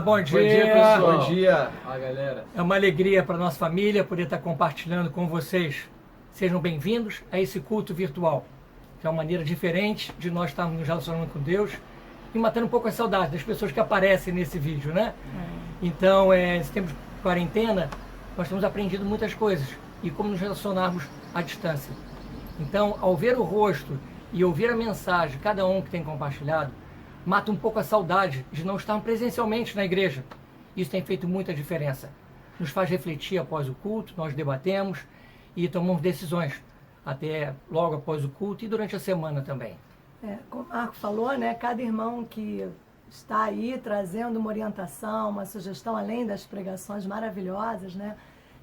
bom dia. Bom dia, pessoal. Bom dia. Fala, galera. É uma alegria para a nossa família poder estar compartilhando com vocês. Sejam bem-vindos a esse culto virtual, que é uma maneira diferente de nós estarmos nos relacionando com Deus e matando um pouco a saudade das pessoas que aparecem nesse vídeo, né? Então, nesse tempo de quarentena, nós temos aprendido muitas coisas e como nos relacionarmos à distância. Então, ao ver o rosto e ouvir a mensagem de cada um que tem compartilhado, mata um pouco a saudade de não estarmos presencialmente na igreja. Isso tem feito muita diferença. Nos faz refletir após o culto, nós debatemos e tomamos decisões até logo após o culto e durante a semana também. Como o Marco falou, né, cada irmão que está aí trazendo uma orientação, uma sugestão, além das pregações maravilhosas, né,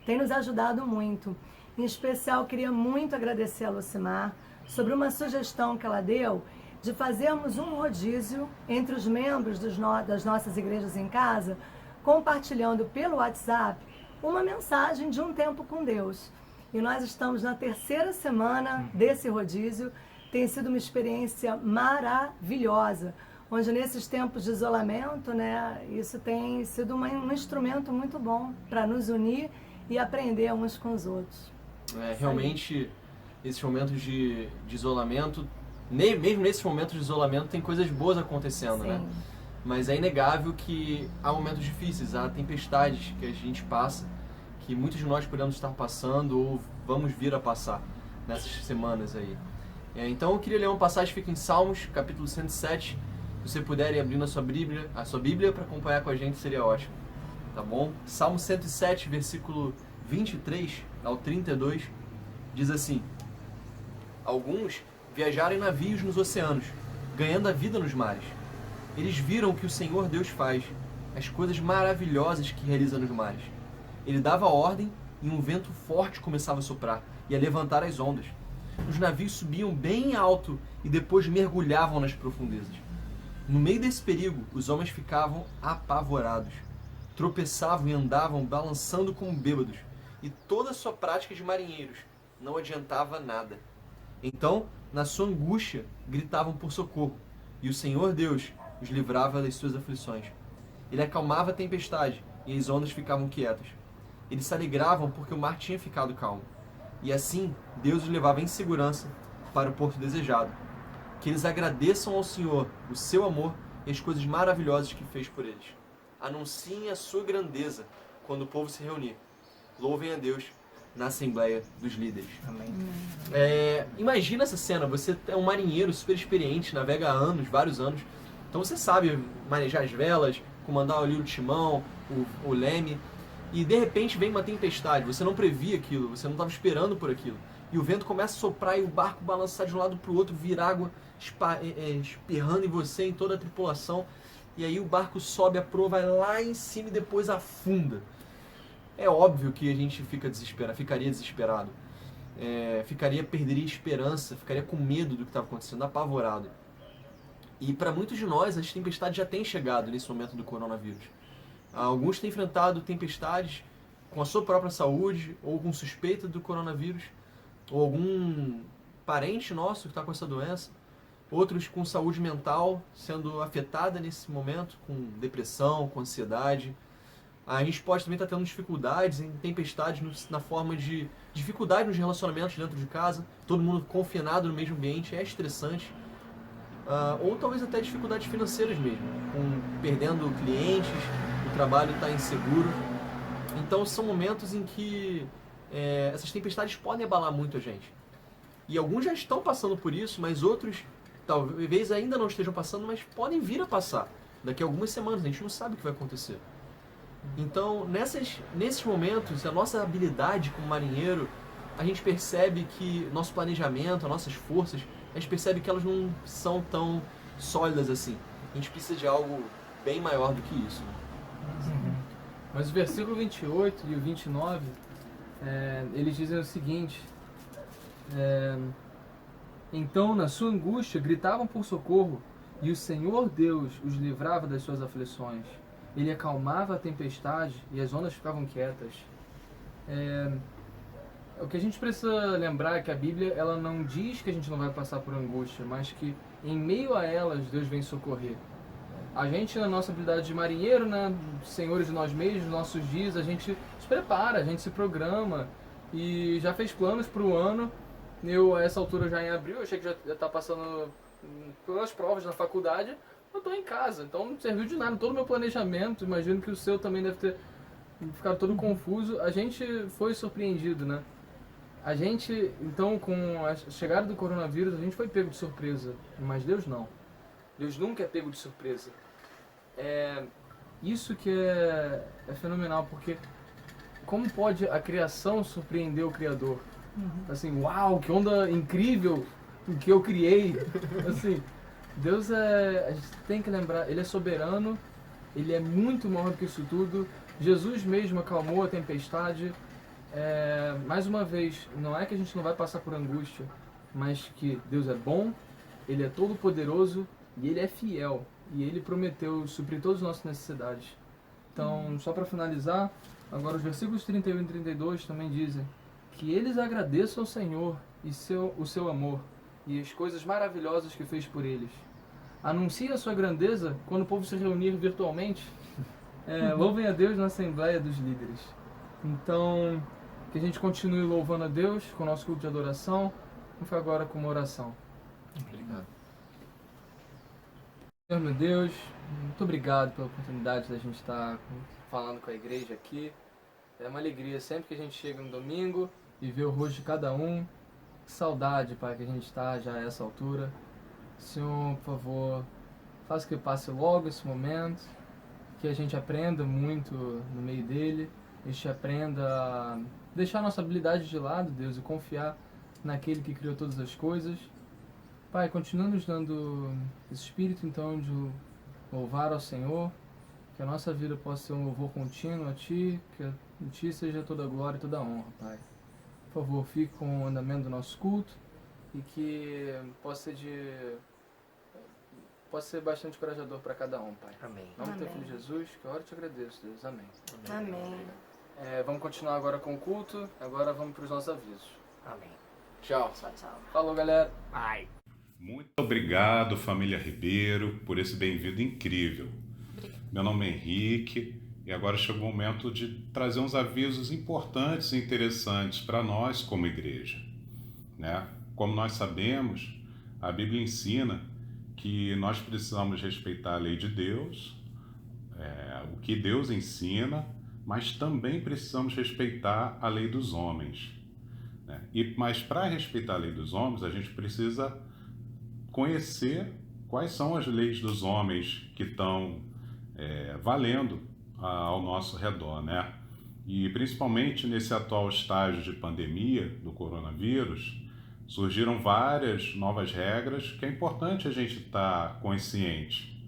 tem nos ajudado muito. Em especial, queria muito agradecer a Lucimar sobre uma sugestão que ela deu de fazermos um rodízio entre os membros das nossas igrejas em casa, compartilhando pelo WhatsApp uma mensagem de um tempo com Deus. E nós estamos na 3ª semana desse rodízio. Tem sido uma experiência maravilhosa, onde nesses tempos de isolamento, né, isso tem sido um instrumento muito bom para nos unir e aprender uns com os outros. Realmente, esses momentos de isolamento, mesmo nesses momentos de isolamento, tem coisas boas acontecendo, Sim. né? Mas é inegável que há momentos difíceis, há tempestades que a gente passa, que muitos de nós podemos estar passando ou vamos vir a passar nessas semanas aí. Então eu queria ler uma passagem que fica em Salmos, capítulo 107. Se você puder ir abrindo a sua Bíblia para acompanhar com a gente, seria ótimo. Tá bom? Salmo 107, versículo 23 ao 32, diz assim: Alguns viajaram em navios nos oceanos, ganhando a vida nos mares. Eles viram o que o Senhor Deus faz, as coisas maravilhosas que realiza nos mares. Ele dava ordem e um vento forte começava a soprar e a levantar as ondas. Os navios subiam bem alto e depois mergulhavam nas profundezas. No meio desse perigo, os homens ficavam apavorados. Tropeçavam e andavam balançando como bêbados, e toda a sua prática de marinheiros não adiantava nada. Então, na sua angústia, gritavam por socorro, e o Senhor Deus os livrava das suas aflições. Ele acalmava a tempestade, e as ondas ficavam quietas. Eles se alegravam porque o mar tinha ficado calmo. E assim, Deus os levava em segurança para o porto desejado. Que eles agradeçam ao Senhor o seu amor e as coisas maravilhosas que fez por eles. Anunciem a sua grandeza quando o povo se reunir. Louvem a Deus na Assembleia dos Líderes. Amém. Imagina essa cena, você é um marinheiro super experiente, navega há anos, vários anos. Então você sabe manejar as velas, comandar ali o timão, o leme. E de repente vem uma tempestade, você não previa aquilo, você não estava esperando por aquilo. E o vento começa a soprar e o barco balançar de um lado para o outro, vir água espirrando em você, em toda a tripulação. E aí o barco sobe a proa, vai lá em cima e depois afunda. É óbvio que a gente ficaria desesperado. Perderia esperança, ficaria com medo do que estava acontecendo, apavorado. E para muitos de nós, as tempestades já têm chegado nesse momento do coronavírus. Alguns têm enfrentado tempestades com a sua própria saúde, ou com suspeita do coronavírus, ou algum parente nosso que está com essa doença. Outros com saúde mental sendo afetada nesse momento, com depressão, com ansiedade. A gente pode também estar tendo dificuldades em tempestades na forma de dificuldade nos relacionamentos dentro de casa, todo mundo confinado no mesmo ambiente, é estressante. Ou talvez até dificuldades financeiras mesmo, perdendo clientes, o trabalho está inseguro. Então são momentos em que essas tempestades podem abalar muito a gente. E alguns já estão passando por isso, mas outros talvez ainda não estejam passando, mas podem vir a passar. Daqui a algumas semanas, a gente não sabe o que vai acontecer. Então, nesses momentos, a nossa habilidade como marinheiro, a gente percebe que nosso planejamento, as nossas forças, a gente percebe que elas não são tão sólidas assim. A gente precisa de algo bem maior do que isso. Mas o versículo 28 e o 29, eles dizem o seguinte: Então, na sua angústia, gritavam por socorro, e o Senhor Deus os livrava das suas aflições. Ele acalmava a tempestade e as ondas ficavam quietas. O que a gente precisa lembrar é que a Bíblia ela não diz que a gente não vai passar por angústia, mas que em meio a elas Deus vem socorrer. A gente, na nossa habilidade de marinheiro, né, senhores de nós mesmos, nos nossos dias, a gente se prepara, a gente se programa e já fez planos para o ano. Eu, a essa altura, já em abril, eu achei que já tá passando pelas provas na faculdade, eu tô em casa, então não serviu de nada. Todo o meu planejamento, imagino que o seu também deve ter ficado todo confuso. A gente foi surpreendido, né? A gente, então, com a chegada do coronavírus, a gente foi pego de surpresa, mas Deus não. Deus nunca é pego de surpresa. Isso que é fenomenal, porque como pode a criação surpreender o Criador? Assim, uau, que onda incrível que eu criei. Assim, Deus a gente tem que lembrar, Ele é soberano, Ele é muito maior do que isso tudo. Jesus mesmo acalmou a tempestade. Mais uma vez, não é que a gente não vai passar por angústia, mas que Deus é bom, Ele é todo poderoso e Ele é fiel. E Ele prometeu suprir todas as nossas necessidades. Então, só para finalizar, agora os versículos 31 e 32 também dizem que eles agradeçam ao Senhor e o seu amor e as coisas maravilhosas que fez por eles. Anuncie a sua grandeza quando o povo se reunir virtualmente. Louvem a Deus na Assembleia dos Líderes. Então, que a gente continue louvando a Deus com o nosso culto de adoração. Vamos ficar agora com uma oração. Obrigado. Senhor, meu Deus, muito obrigado pela oportunidade da gente estar falando com a igreja aqui. É uma alegria sempre que a gente chega no domingo e vê o rosto de cada um. Que saudade, Pai, que a gente está já a essa altura. Senhor, por favor, faça que passe logo esse momento, que a gente aprenda muito no meio dele, a gente aprenda a deixar nossa habilidade de lado, Deus, e confiar naquele que criou todas as coisas. Pai, continua nos dando esse espírito, então, de louvar ao Senhor, que a nossa vida possa ser um louvor contínuo a Ti, que de Ti seja toda a glória e toda a honra, Pai. Por favor, fique com o andamento do nosso culto e que possa ser bastante encorajador para cada um, Pai. Amém. Em nome do Teu Filho Jesus, que eu oro e te agradeço, Deus. Amém. Amém. Vamos continuar agora com o culto, agora vamos para os nossos avisos. Amém. Tchau. Tchau. Falou, galera. Bye. Muito obrigado, família Ribeiro, por esse bem-vindo incrível. Meu nome é Henrique e agora chegou o momento de trazer uns avisos importantes e interessantes para nós como igreja, né? Como nós sabemos, a Bíblia ensina que nós precisamos respeitar a lei de Deus, o que Deus ensina, mas também precisamos respeitar a lei dos homens, né? Mas para respeitar a lei dos homens, a gente precisa conhecer quais são as leis dos homens que estão valendo ao nosso redor, né? E principalmente nesse atual estágio de pandemia do coronavírus, surgiram várias novas regras que é importante a gente estar consciente,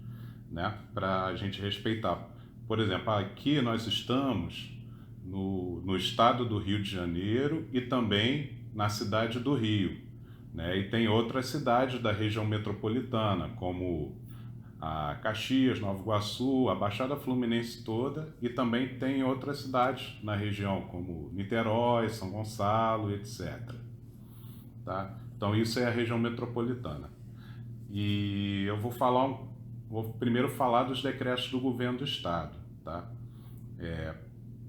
né? Para a gente respeitar. Por exemplo, aqui nós estamos no estado do Rio de Janeiro e também na cidade do Rio, né? E tem outras cidades da região metropolitana, como a Caxias, Nova Iguaçu, a Baixada Fluminense toda, e também tem outras cidades na região, como Niterói, São Gonçalo, etc. Tá? Então isso é a região metropolitana. E eu vou primeiro falar dos decretos do governo do estado. Tá?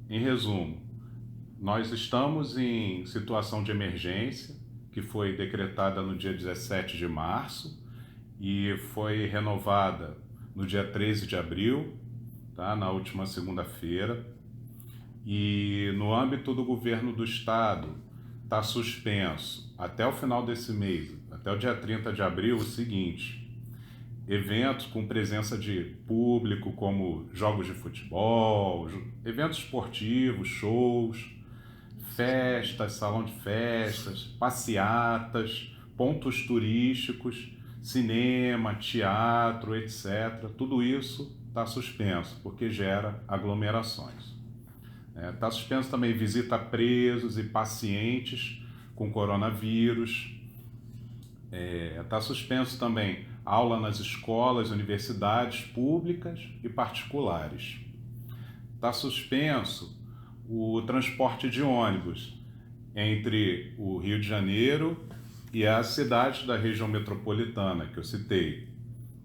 Em resumo, nós estamos em situação de emergência, que foi decretada no dia 17 de março e foi renovada no dia 13 de abril, tá? Na última segunda-feira. E no âmbito do governo do estado está suspenso até o final desse mês, até o dia 30 de abril, o seguinte: eventos com presença de público, como jogos de futebol, eventos esportivos, shows, festas, salão de festas, passeatas, pontos turísticos, cinema, teatro, etc. Tudo isso está suspenso, porque gera aglomerações. Está suspenso também visita a presos e pacientes com coronavírus. Está suspenso também aula nas escolas, universidades públicas e particulares. Está suspenso o transporte de ônibus entre o Rio de Janeiro e as cidades da região metropolitana que eu citei.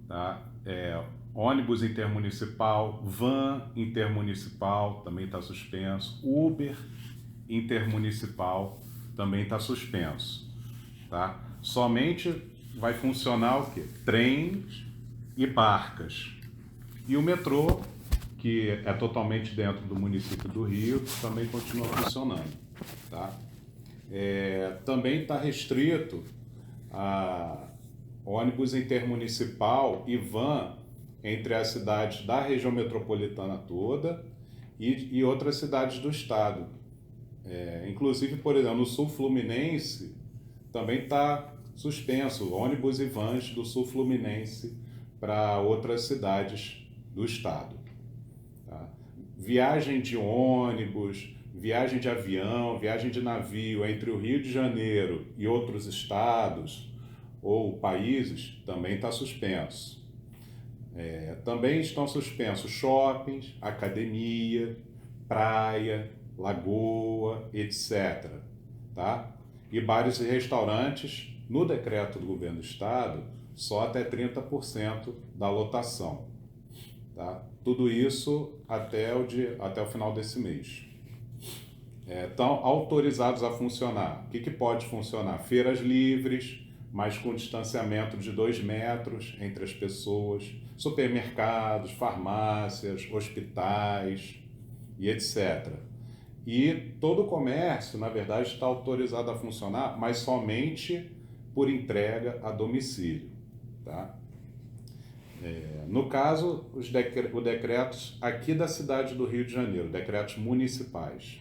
Tá? ônibus intermunicipal, van intermunicipal também está suspenso, Uber intermunicipal também está suspenso, tá? Somente vai funcionar o quê? Trens e barcas. E o metrô, que é totalmente dentro do município do Rio, também continua funcionando, tá? Também está restrito a ônibus intermunicipal e van entre as cidades da região metropolitana toda e outras cidades do estado. Inclusive, por exemplo, no sul fluminense também está suspenso ônibus e vans do sul fluminense para outras cidades do estado. Tá? Viagem de ônibus, viagem de avião, viagem de navio entre o Rio de Janeiro e outros estados ou países também está suspenso. Também estão suspensos shoppings, academia, praia, lagoa, etc. Tá? E bares e restaurantes, no decreto do governo do estado, só até 30% da lotação. Tá? Tudo isso até o final desse mês. Estão autorizados a funcionar. O que pode funcionar? Feiras livres, mas com distanciamento de 2 metros entre as pessoas, supermercados, farmácias, hospitais e etc. E todo o comércio, na verdade, está autorizado a funcionar, mas somente por entrega a domicílio. Tá? No caso, os decretos aqui da cidade do Rio de Janeiro, decretos municipais.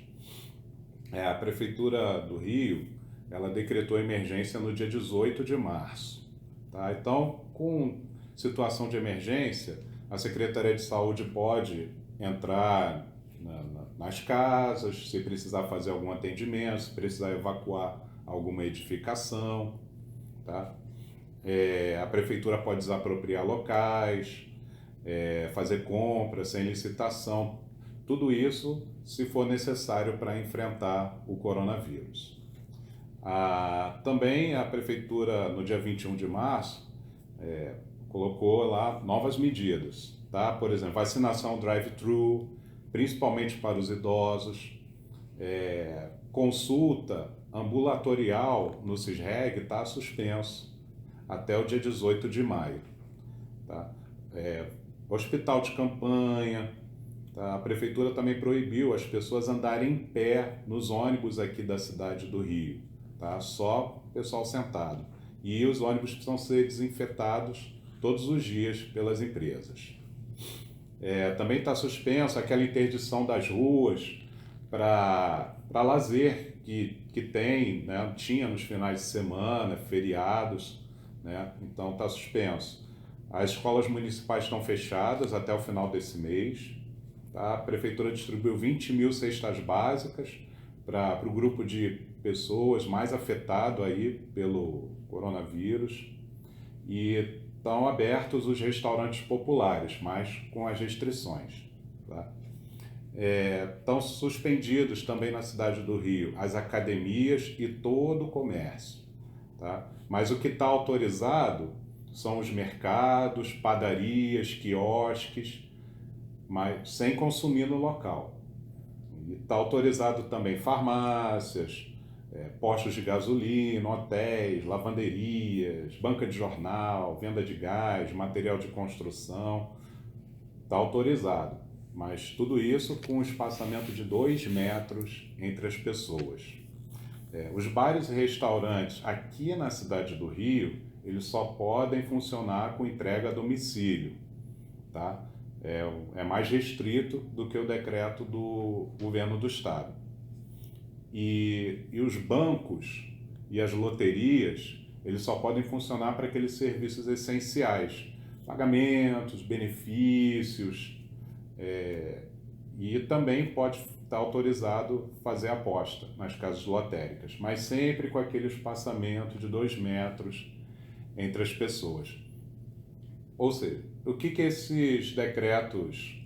A Prefeitura do Rio, ela decretou emergência no dia 18 de março. Tá? Então, com situação de emergência, a Secretaria de Saúde pode entrar nas casas, se precisar fazer algum atendimento, se precisar evacuar alguma edificação. Tá? A Prefeitura pode desapropriar locais, fazer compras sem licitação, tudo isso se for necessário para enfrentar o coronavírus. Também a Prefeitura, no dia 21 de março, colocou lá novas medidas. Tá? Por exemplo, vacinação drive-thru, principalmente para os idosos, consulta ambulatorial no CISREG está suspenso até o dia 18 de maio. Tá? Hospital de campanha, tá? A Prefeitura também proibiu as pessoas andarem em pé nos ônibus aqui da cidade do Rio, tá? Só pessoal sentado. E os ônibus precisam ser desinfetados todos os dias pelas empresas. Também está suspenso aquela interdição das ruas para lazer que tem, né? Tinha nos finais de semana, feriados, né? Então está suspenso. As escolas municipais estão fechadas até o final desse mês. Tá? A Prefeitura distribuiu 20 mil cestas básicas para o grupo de pessoas mais afetado aí pelo coronavírus. E estão abertos os restaurantes populares, mas com as restrições. Tá? Estão suspendidos também na cidade do Rio as academias e todo o comércio. Tá? Mas o que está autorizado são os mercados, padarias, quiosques, mas sem consumir no local. Está autorizado também farmácias, postos de gasolina, hotéis, lavanderias, banca de jornal, venda de gás, material de construção. Está autorizado, mas tudo isso com um espaçamento de 2 metros entre as pessoas. Os bares e restaurantes aqui na cidade do Rio, eles só podem funcionar com entrega a domicílio. Tá? É mais restrito do que o decreto do governo do estado. E os bancos e as loterias, eles só podem funcionar para aqueles serviços essenciais, pagamentos, benefícios, e também pode estar autorizado fazer aposta nas casas lotéricas, mas sempre com aquele espaçamento de 2 metros entre as pessoas. Ou seja, o que esses decretos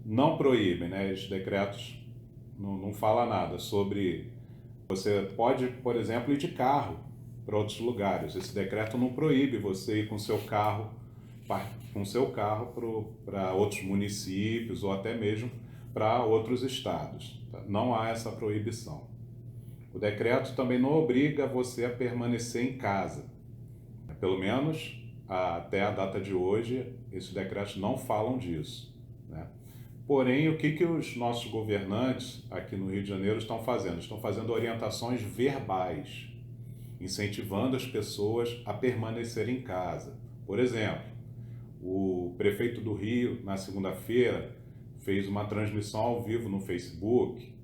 não proíbem, né? Esses decretos não falam nada sobre... Você pode, por exemplo, ir de carro para outros lugares. Esse decreto não proíbe você ir com seu carro com seu carro para outros municípios ou até mesmo para outros estados. Tá? Não há essa proibição. O decreto também não obriga você a permanecer em casa. Pelo menos até a data de hoje, esses decretos não falam disso, né? Porém, o que os nossos governantes aqui no Rio de Janeiro estão fazendo? Estão fazendo orientações verbais, incentivando as pessoas a permanecer em casa. Por exemplo, o prefeito do Rio, na segunda-feira, fez uma transmissão ao vivo no Facebook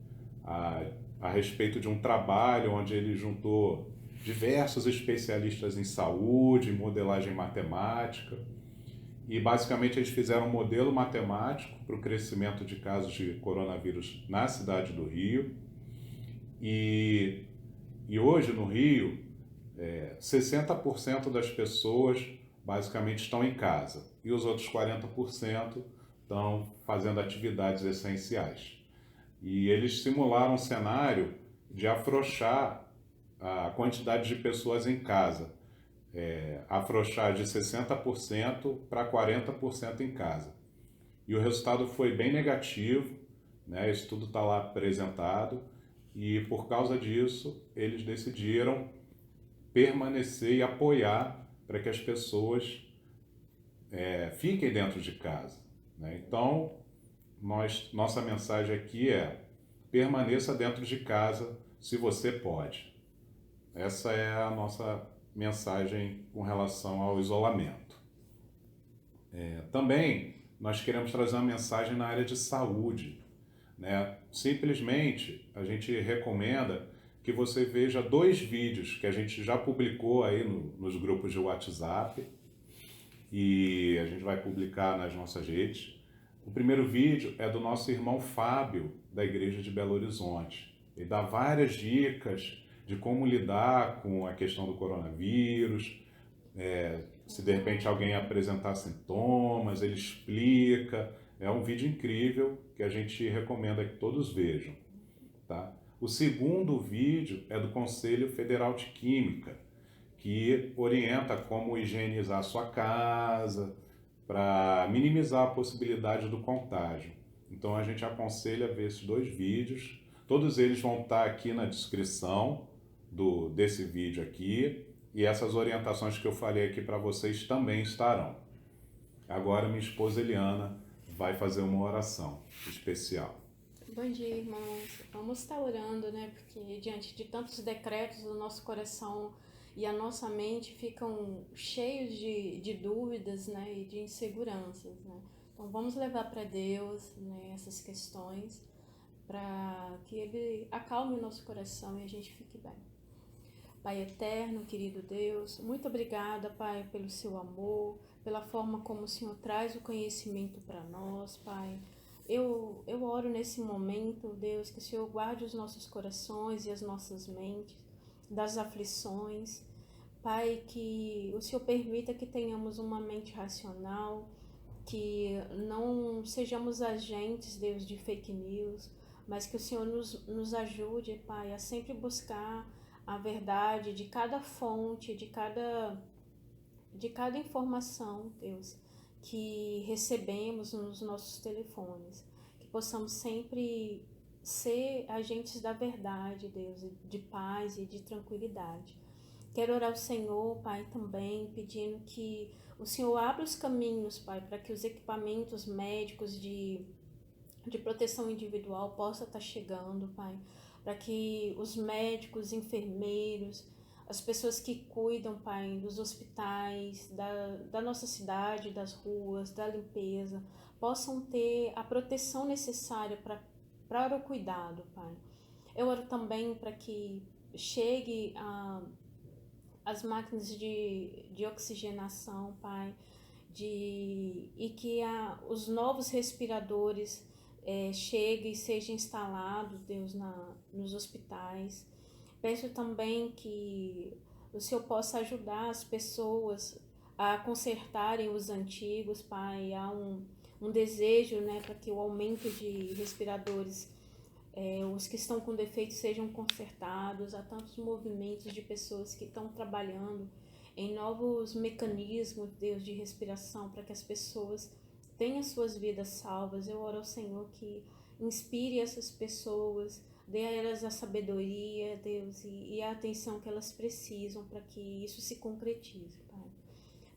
a respeito de um trabalho onde ele juntou diversos especialistas em saúde, em modelagem matemática, e basicamente eles fizeram um modelo matemático para o crescimento de casos de coronavírus na cidade do Rio. E hoje no Rio, 60% das pessoas basicamente estão em casa e os outros 40% estão fazendo atividades essenciais. E eles simularam um cenário de afrouxar a quantidade de pessoas em casa, afrouxar de 60% para 40% em casa. E o resultado foi bem negativo, né? Isso tudo está lá apresentado, e por causa disso eles decidiram permanecer e apoiar para que as pessoas fiquem dentro de casa, né? Então, nossa mensagem aqui é: permaneça dentro de casa se você pode. Essa é a nossa mensagem com relação ao isolamento. Também nós queremos trazer uma mensagem na área de saúde, né? Simplesmente a gente recomenda que você veja 2 vídeos que a gente já publicou aí nos grupos de WhatsApp e a gente vai publicar nas nossas redes. O primeiro vídeo é do nosso irmão Fábio, da Igreja de Belo Horizonte. Ele dá várias dicas de como lidar com a questão do coronavírus, se de repente alguém apresentar sintomas, ele explica. É um vídeo incrível que a gente recomenda que todos vejam, tá? O segundo vídeo é do Conselho Federal de Química, que orienta como higienizar a sua casa para minimizar a possibilidade do contágio. Então a gente aconselha a ver esses 2 vídeos. Todos eles vão estar aqui na descrição desse vídeo aqui, e essas orientações que eu falei aqui para vocês também estarão. Agora minha esposa Eliana vai fazer uma oração especial. Bom dia, irmãos. Vamos estar orando, né? Porque diante de tantos decretos, o nosso coração e a nossa mente ficam cheios de dúvidas, né? E de inseguranças, né? Então vamos levar para Deus, né, essas questões, para que Ele acalme o nosso coração e a gente fique bem. Pai eterno, querido Deus, muito obrigada, Pai, pelo seu amor, pela forma como o Senhor traz o conhecimento para nós, Pai. Eu oro nesse momento, Deus, que o Senhor guarde os nossos corações e as nossas mentes das aflições. Pai, que o Senhor permita que tenhamos uma mente racional, que não sejamos agentes, Deus, de fake news, mas que o Senhor nos ajude, Pai, a sempre buscar a verdade de cada fonte, de cada informação, Deus, que recebemos nos nossos telefones, que possamos sempre ser agentes da verdade, Deus, de paz e de tranquilidade. Quero orar ao Senhor, Pai, também, pedindo que o Senhor abra os caminhos, Pai, para que os equipamentos médicos de proteção individual possam estar chegando, Pai, para que os médicos, enfermeiros, as pessoas que cuidam, Pai, dos hospitais, da nossa cidade, das ruas, da limpeza, possam ter a proteção necessária para o cuidado, Pai. Eu oro também para que chegue as máquinas de oxigenação, Pai, e que os novos respiradores cheguem e sejam instalados, Deus, nos hospitais. Peço também que o Senhor possa ajudar as pessoas a consertarem os antigos, Pai. Há um desejo, né, para que o aumento de respiradores, os que estão com defeitos, sejam consertados. Há tantos movimentos de pessoas que estão trabalhando em novos mecanismos, Deus, de respiração, para que as pessoas tenham suas vidas salvas. Eu oro ao Senhor que inspire essas pessoas, dê a elas a sabedoria, Deus, e a atenção que elas precisam para que isso se concretize, Pai.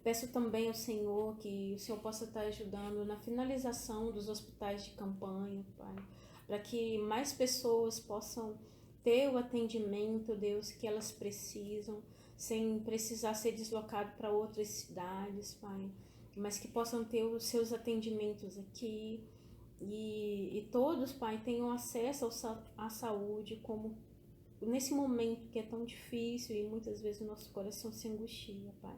Peço também ao Senhor que o Senhor possa estar ajudando na finalização dos hospitais de campanha, Pai, para que mais pessoas possam ter o atendimento, Deus, que elas precisam, sem precisar ser deslocado para outras cidades, Pai, mas que possam ter os seus atendimentos aqui e todos, Pai, tenham acesso à saúde, como nesse momento que é tão difícil e muitas vezes o nosso coração se angustia, Pai.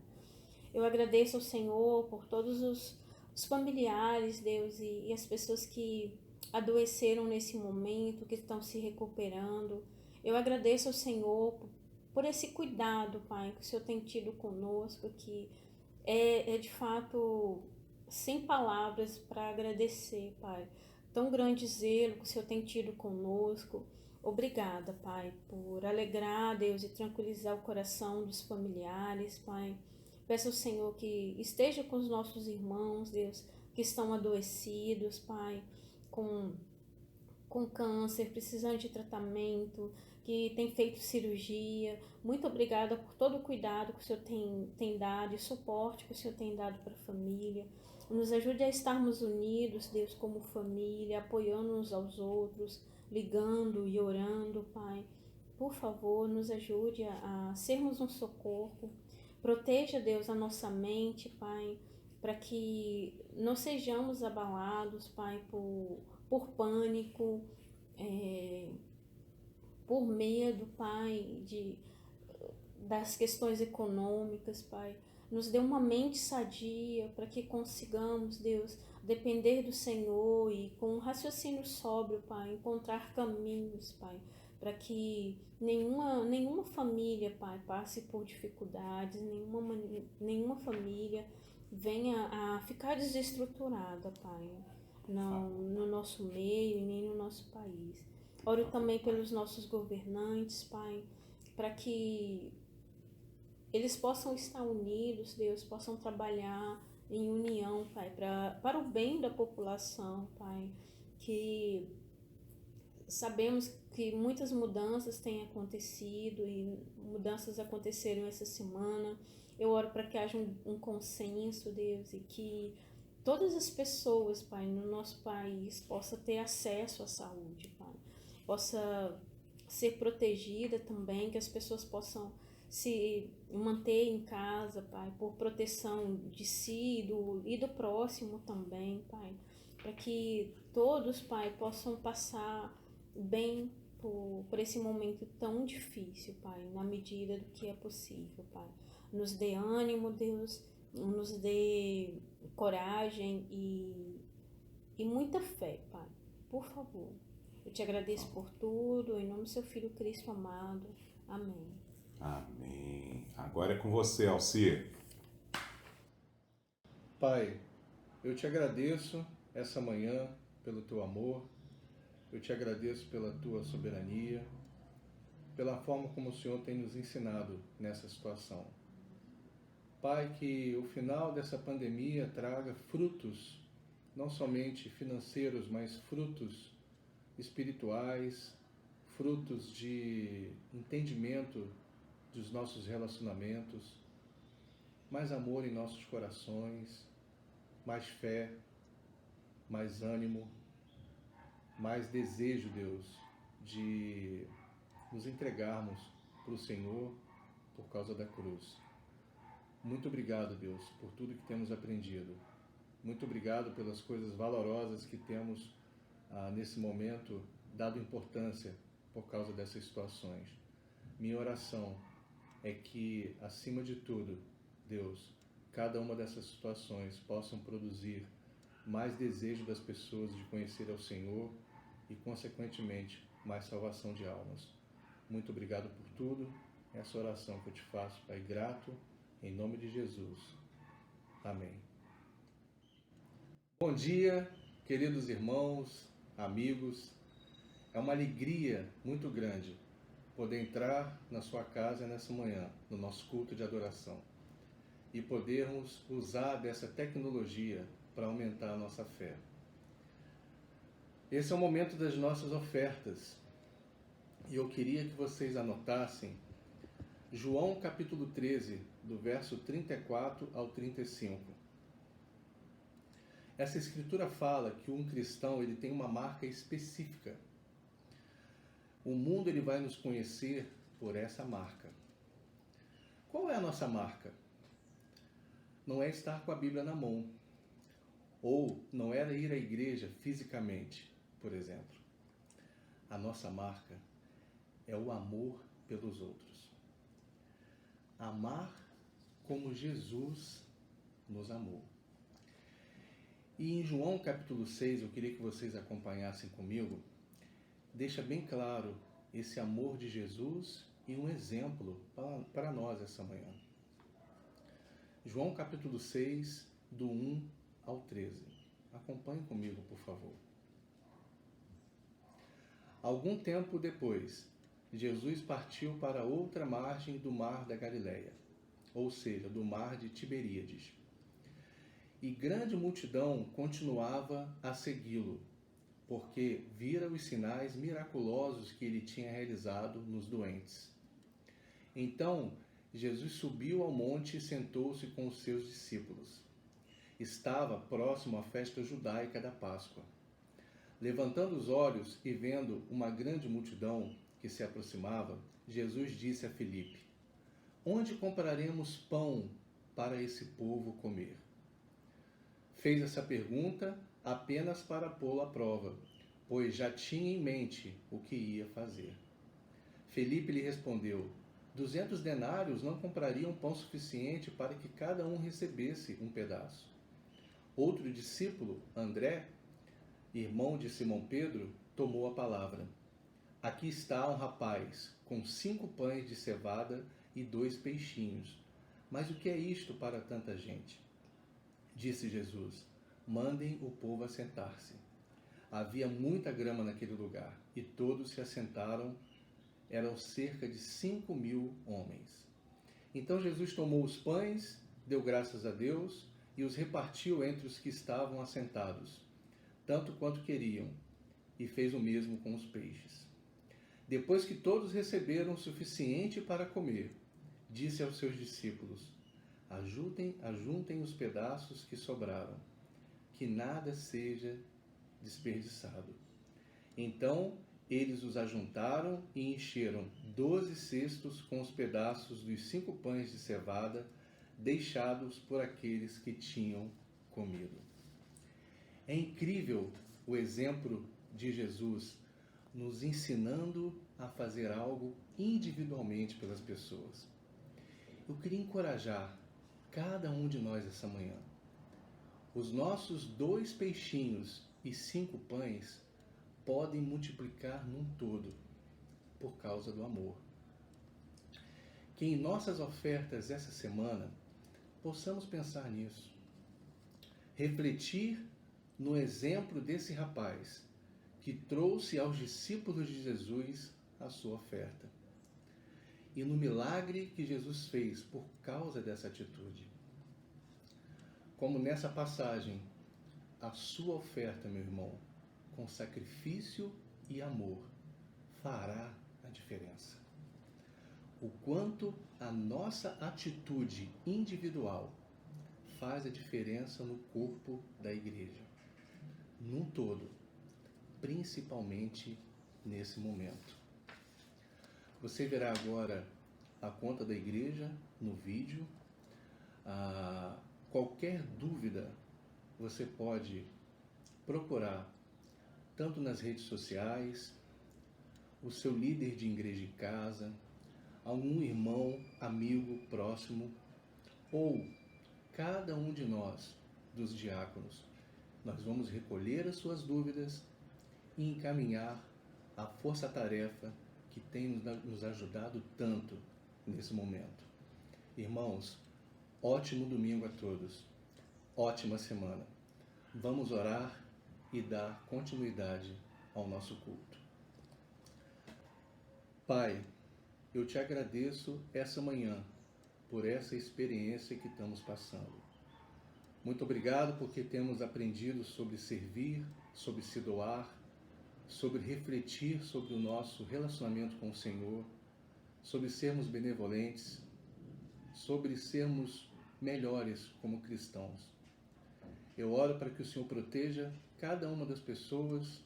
Eu agradeço ao Senhor por todos os familiares, Deus, e as pessoas que adoeceram nesse momento, que estão se recuperando. Eu agradeço ao Senhor por esse cuidado, Pai, que o Senhor tem tido conosco, que é de fato sem palavras para agradecer, Pai. Tão grande zelo que o Senhor tem tido conosco. Obrigada, Pai, por alegrar, Deus, e tranquilizar o coração dos familiares, Pai. Peço ao Senhor que esteja com os nossos irmãos, Deus, que estão adoecidos, Pai, com câncer, precisando de tratamento, que tem feito cirurgia. Muito obrigada por todo o cuidado que o Senhor tem dado e suporte que o Senhor tem dado para a família. Nos ajude a estarmos unidos, Deus, como família, apoiando uns aos outros, ligando e orando, Pai. Por favor, nos ajude a sermos um socorro. Proteja, Deus, a nossa mente, Pai, para que não sejamos abalados, Pai, por pânico, por medo, Pai, das questões econômicas, Pai. Nos dê uma mente sadia para que consigamos, Deus, depender do Senhor e com um raciocínio sóbrio, Pai, encontrar caminhos, Pai, para que nenhuma família, Pai, passe por dificuldades, nenhuma família venha a ficar desestruturada, Pai, no nosso meio e nem no nosso país. Oro também pelos nossos governantes, Pai, para que eles possam estar unidos, Deus, possam trabalhar em união, Pai, para o bem da população, Pai, que sabemos que muitas mudanças têm acontecido e mudanças aconteceram essa semana. Eu oro para que haja um consenso, Deus, e que todas as pessoas, Pai, no nosso país possam ter acesso à saúde, Pai, possa ser protegida também, que as pessoas possam se manter em casa, Pai, por proteção de si e do próximo também, Pai, para que todos, Pai, possam passar bem por esse momento tão difícil, Pai, na medida do que é possível, Pai. Nos dê ânimo, Deus, nos dê coragem e muita fé, Pai, por favor. Eu te agradeço por tudo, em nome do seu Filho Cristo amado. Amém. Amém. Agora é com você, Alcir. Pai, eu te agradeço essa manhã pelo teu amor, eu te agradeço pela tua soberania, pela forma como o Senhor tem nos ensinado nessa situação. Pai, que o final dessa pandemia traga frutos, não somente financeiros, mas frutos espirituais, frutos de entendimento dos nossos relacionamentos, mais amor em nossos corações, mais fé, mais ânimo, mais desejo, Deus, de nos entregarmos para o Senhor por causa da cruz. Muito obrigado, Deus, por tudo que temos aprendido. Muito obrigado pelas coisas valorosas que temos nesse momento dado importância por causa dessas situações. Minha oração é que, acima de tudo, Deus, cada uma dessas situações possam produzir mais desejo das pessoas de conhecer ao Senhor e, consequentemente, mais salvação de almas. Muito obrigado por tudo. Essa oração que eu te faço, Pai, grato, em nome de Jesus. Amém. Bom dia, queridos irmãos, amigos. É uma alegria muito grande poder entrar na sua casa nessa manhã, no nosso culto de adoração. e podermos usar dessa tecnologia para aumentar a nossa fé. Esse é o momento das nossas ofertas. E eu queria que vocês anotassem João capítulo 13, do verso 34 ao 35. Essa escritura fala que um cristão ele tem uma marca específica. O mundo ele vai nos conhecer por essa marca. Qual é a nossa marca? Não é estar com a Bíblia na mão. Ou não era ir à igreja fisicamente, por exemplo. A nossa marca é o amor pelos outros. Amar como Jesus nos amou. E em João capítulo 6, eu queria que vocês acompanhassem comigo, deixa bem claro esse amor de Jesus e um exemplo para nós essa manhã. João capítulo 6, do 1 ao 13. Acompanhe comigo, por favor. Algum tempo depois, Jesus partiu para outra margem do mar da Galileia, ou seja, do mar de Tiberíades. E grande multidão continuava a segui-lo, porque vira os sinais miraculosos que ele tinha realizado nos doentes. Então, Jesus subiu ao monte e sentou-se com os seus discípulos. Estava próximo à festa judaica da Páscoa. Levantando os olhos e vendo uma grande multidão que se aproximava, Jesus disse a Filipe: Onde compraremos pão para esse povo comer? Fez essa pergunta apenas para pô-lo à prova, pois já tinha em mente o que ia fazer. Filipe lhe respondeu: 200 denários não comprariam pão suficiente para que cada um recebesse um pedaço. Outro discípulo, André, irmão de Simão Pedro, tomou a palavra. Aqui está um rapaz com 5 pães de cevada e 2 peixinhos. Mas o que é isto para tanta gente? Disse Jesus: Mandem o povo assentar-se. Havia muita grama naquele lugar, e todos se assentaram. Eram cerca de 5.000 homens. Então Jesus tomou os pães, deu graças a Deus e os repartiu entre os que estavam assentados, tanto quanto queriam, e fez o mesmo com os peixes. Depois que todos receberam o suficiente para comer, disse aos seus discípulos: ajuntem os pedaços que sobraram, que nada seja desperdiçado. Então eles os ajuntaram e encheram 12 cestos com os pedaços dos 5 pães de cevada deixados por aqueles que tinham comido. É incrível o exemplo de Jesus nos ensinando a fazer algo individualmente pelas pessoas. Eu queria encorajar cada um de nós essa manhã. Os nossos 2 peixinhos e 5 pães podem multiplicar num todo por causa do amor. Que em nossas ofertas essa semana possamos pensar nisso. Refletir no exemplo desse rapaz que trouxe aos discípulos de Jesus a sua oferta. E no milagre que Jesus fez por causa dessa atitude. Como nessa passagem, a sua oferta, meu irmão, com sacrifício e amor, fará a diferença. O quanto a nossa atitude individual faz a diferença no corpo da igreja, num todo, principalmente nesse momento. Você verá agora a conta da igreja no vídeo. Qualquer dúvida você pode procurar tanto nas redes sociais, o seu líder de igreja em casa, algum irmão, amigo, próximo, ou cada um de nós, dos diáconos. Nós vamos recolher as suas dúvidas e encaminhar a força-tarefa que tem nos ajudado tanto nesse momento. Irmãos, ótimo domingo a todos, ótima semana. Vamos orar e dar continuidade ao nosso culto. Pai, eu te agradeço essa manhã por essa experiência que estamos passando. Muito obrigado porque temos aprendido sobre servir, sobre se doar, sobre refletir sobre o nosso relacionamento com o Senhor, sobre sermos benevolentes, sobre sermos melhores como cristãos. Eu oro para que o Senhor proteja cada uma das pessoas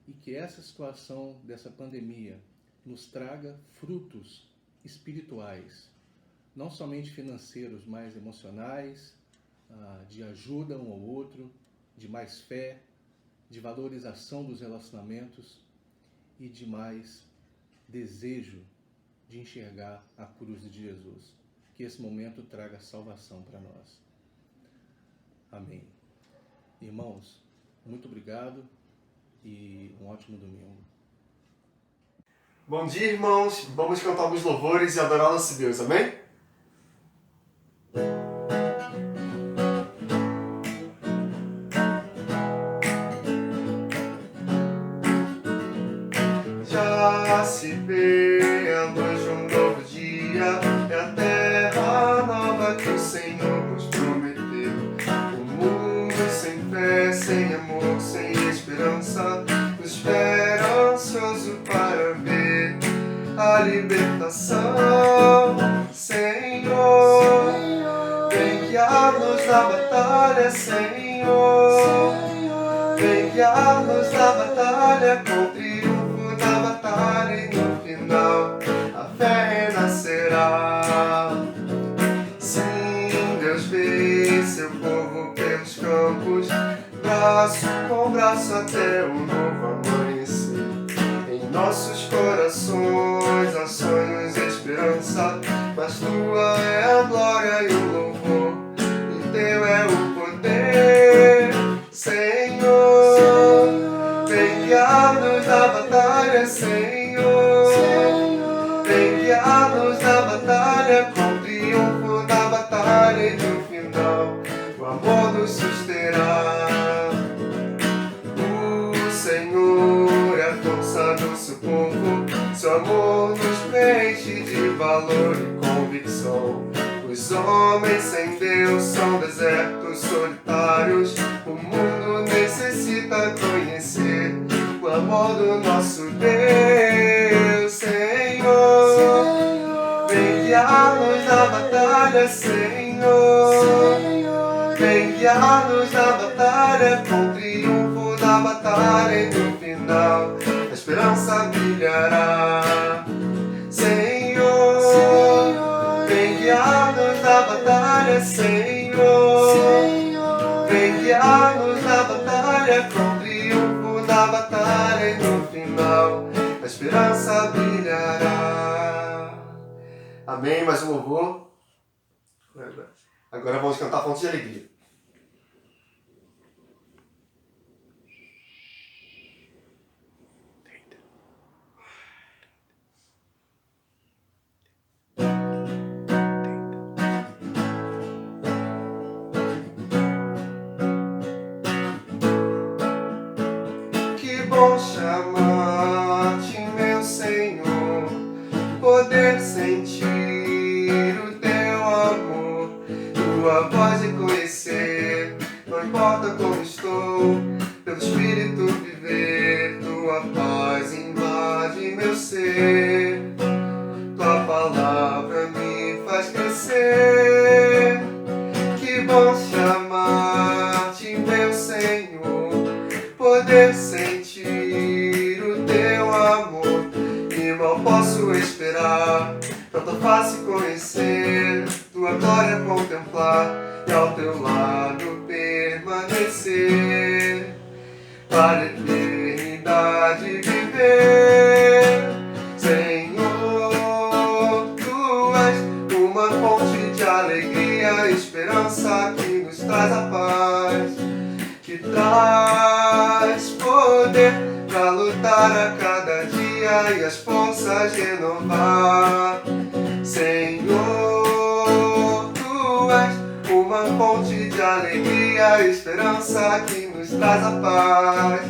e que essa situação dessa pandemia nos traga frutos espirituais, não somente financeiros, mas emocionais, de ajuda um ao outro, de mais fé, de valorização dos relacionamentos e de mais desejo de enxergar a cruz de Jesus. Que esse momento traga salvação para nós. Amém. Irmãos, muito obrigado e um ótimo domingo. Bom dia, irmãos. Vamos cantar alguns louvores e adorar nosso Deus. Amém? Já se vê a luz de um novo dia, é a terra nova que o Senhor nos prometeu. O mundo sem fé, sem amor, sem esperança, nos espera ansioso para ver a libertação. Senhor, vem guiar-nos na batalha, Senhor, vem guiar-nos na batalha, com triunfo da batalha e no final a fé renascerá. Sim, Deus vê seu povo pelos campos, braço com braço até o novo amanhecer. Em nossos corações há sonhos e esperança, mas tua é a glória e o louvor, e teu é o poder. Senhor, vem guiar-nos na batalha, Senhor, vem guiar-nos na batalha, com triunfo da batalha e no final o amor nos susterá. O Senhor é a força do seu povo, seu amor nos preenche de valor e convicção. Os homens sem Deus são desertos solitários, o mundo necessita conhecer o amor do nosso Deus. Senhor, vem guiar-nos na batalha, Senhor, vem guiar-nos na batalha, com triunfo da batalha e no final a esperança brilhará. Senhor, vem guiar-nos na batalha, Senhor, vem guiar-nos na batalha, com triunfo da batalha e no final a esperança brilhará. Amém, mais um louvor. Agora vamos cantar Fonte de Alegria. Que bom chamar-te, meu Senhor, poder sentir o teu amor, tua voz e conhecer, não importa como estou, pelo Espírito viver, tua paz invade meu ser, tua palavra me faz crescer. Que bom chamar-te, meu Senhor, poder sentir o teu amor, e mal posso esperar tanta face conhecer, tua glória contemplar e ao teu lado permanecer, para a eternidade viver. Senhor, tu és uma fonte de alegria e esperança que nos traz a paz, que traz poder para lutar a cada dia e as forças renovar. Senhor, tu és uma fonte de alegria e esperança que nos traz a paz,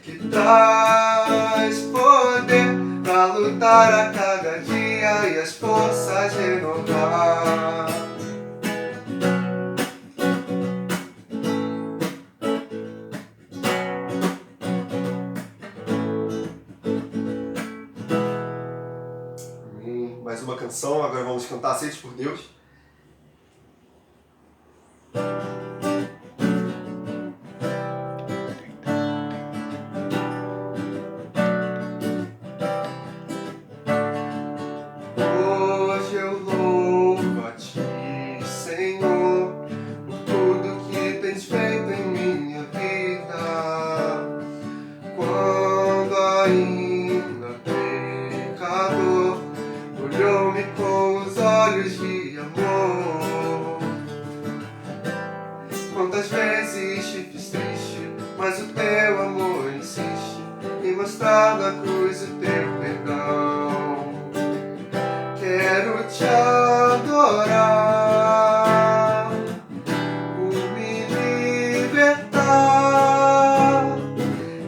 que traz poder para lutar a cada dia e as forças renovar. Mais uma canção, agora vamos cantar Aceitos por Deus. Hoje eu louvo a Ti, Senhor, por tudo que tens feito em minha vida. Quando ainda pecador, olhou-me com os olhos de amor. Quantas vezes te fiz triste, mas o teu amor insiste em mostrar na cruz o teu perdão. Quero te adorar, por me libertar,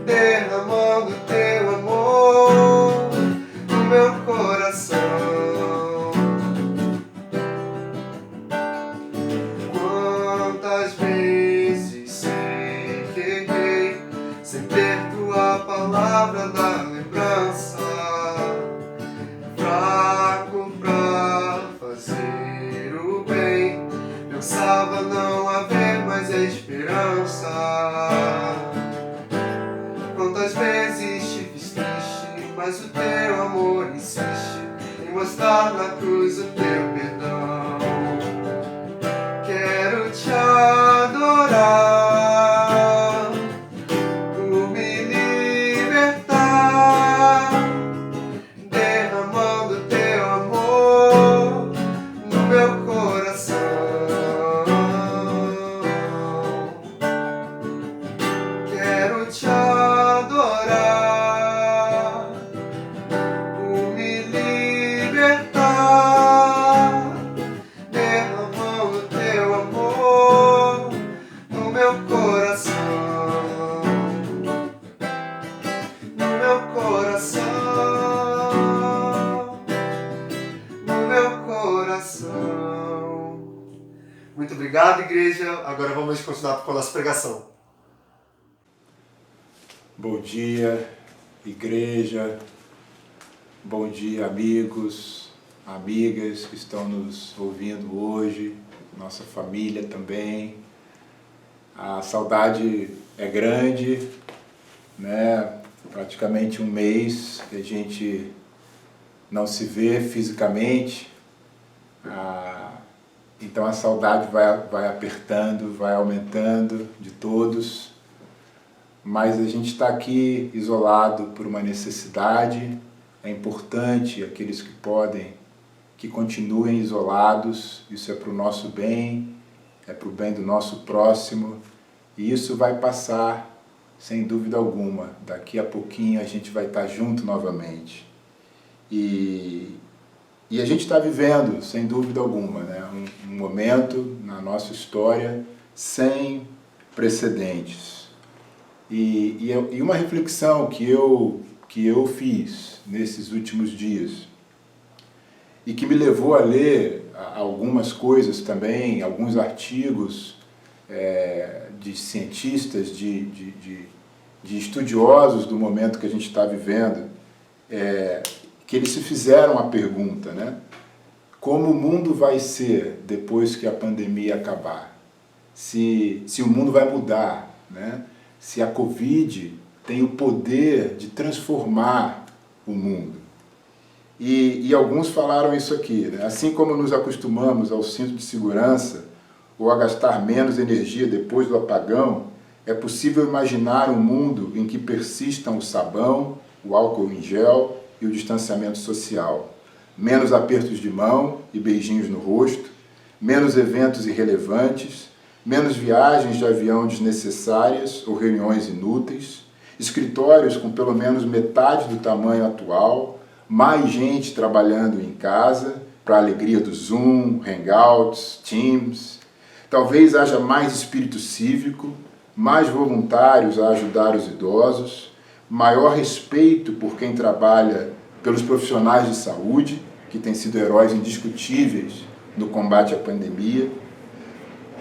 derramando teu amor no meu coração. Quantas vezes sei que errei, sem ter tua palavra da lembrança, fraco pra fazer o bem, pensava não haver mais esperança. Quantas vezes te fiz triste, mas o teu amor insiste em mostrar na cruz o teu perdão. Quero te adorar, por me libertar, derramando teu amor no meu coração. Quero te adorar, por me libertar, derramando teu amor no meu coração. No meu coração, no meu coração. Muito obrigado, igreja. Agora vamos continuar com a nossa pregação. Bom dia, igreja. Bom dia, amigos, amigas que estão nos ouvindo hoje, nossa família também. A saudade é grande, né? Praticamente um mês que a gente não se vê fisicamente. Então a saudade vai apertando, vai aumentando de todos. Mas a gente está aqui isolado por uma necessidade. É importante aqueles que podem que continuem isolados. Isso é para o nosso bem, é para o bem do nosso próximo. E isso vai passar, sem dúvida alguma. Daqui a pouquinho a gente vai estar junto novamente. E a gente está vivendo, sem dúvida alguma, né, um momento na nossa história sem precedentes. E uma reflexão que eu fiz nesses últimos dias e que me levou a ler algumas coisas também, alguns artigos de cientistas, de estudiosos do momento que a gente está vivendo, que eles se fizeram a pergunta, né? Como o mundo vai ser depois que a pandemia acabar? Se o mundo vai mudar, né? Se a Covid tem o poder de transformar o mundo. E alguns falaram isso aqui, né? Assim como nos acostumamos ao cinto de segurança ou a gastar menos energia depois do apagão, é possível imaginar um mundo em que persistam o sabão, o álcool em gel e o distanciamento social. Menos apertos de mão e beijinhos no rosto, menos eventos irrelevantes, menos viagens de avião desnecessárias ou reuniões inúteis, escritórios com pelo menos metade do tamanho atual, mais gente trabalhando em casa, para a alegria do Zoom, Hangouts, Teams. Talvez haja mais espírito cívico, mais voluntários a ajudar os idosos, maior respeito por quem trabalha pelos profissionais de saúde, que têm sido heróis indiscutíveis no combate à pandemia.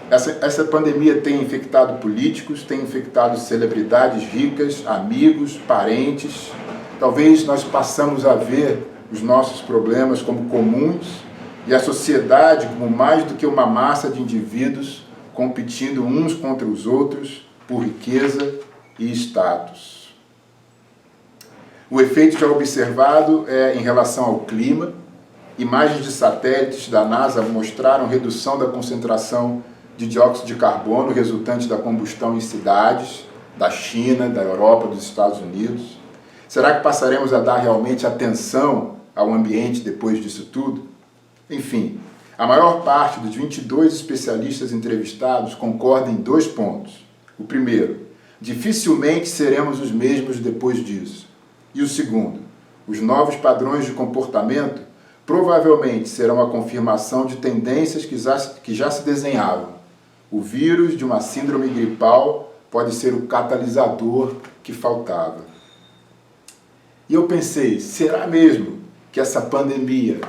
Essa pandemia tem infectado políticos, tem infectado celebridades ricas, amigos, parentes. Talvez nós passamos a ver os nossos problemas como comuns e a sociedade como mais do que uma massa de indivíduos competindo uns contra os outros por riqueza e status. O efeito já observado é em relação ao clima. Imagens de satélites da NASA mostraram redução da concentração de dióxido de carbono resultante da combustão em cidades da China, da Europa, dos Estados Unidos. Será que passaremos a dar realmente atenção ao ambiente depois disso tudo? Enfim, a maior parte dos 22 especialistas entrevistados concorda em 2 pontos. O primeiro, dificilmente seremos os mesmos depois disso. E o segundo, os novos padrões de comportamento provavelmente serão a confirmação de tendências que já se desenhavam. O vírus de uma síndrome gripal pode ser o catalisador que faltava. E eu pensei, será mesmo que essa pandemia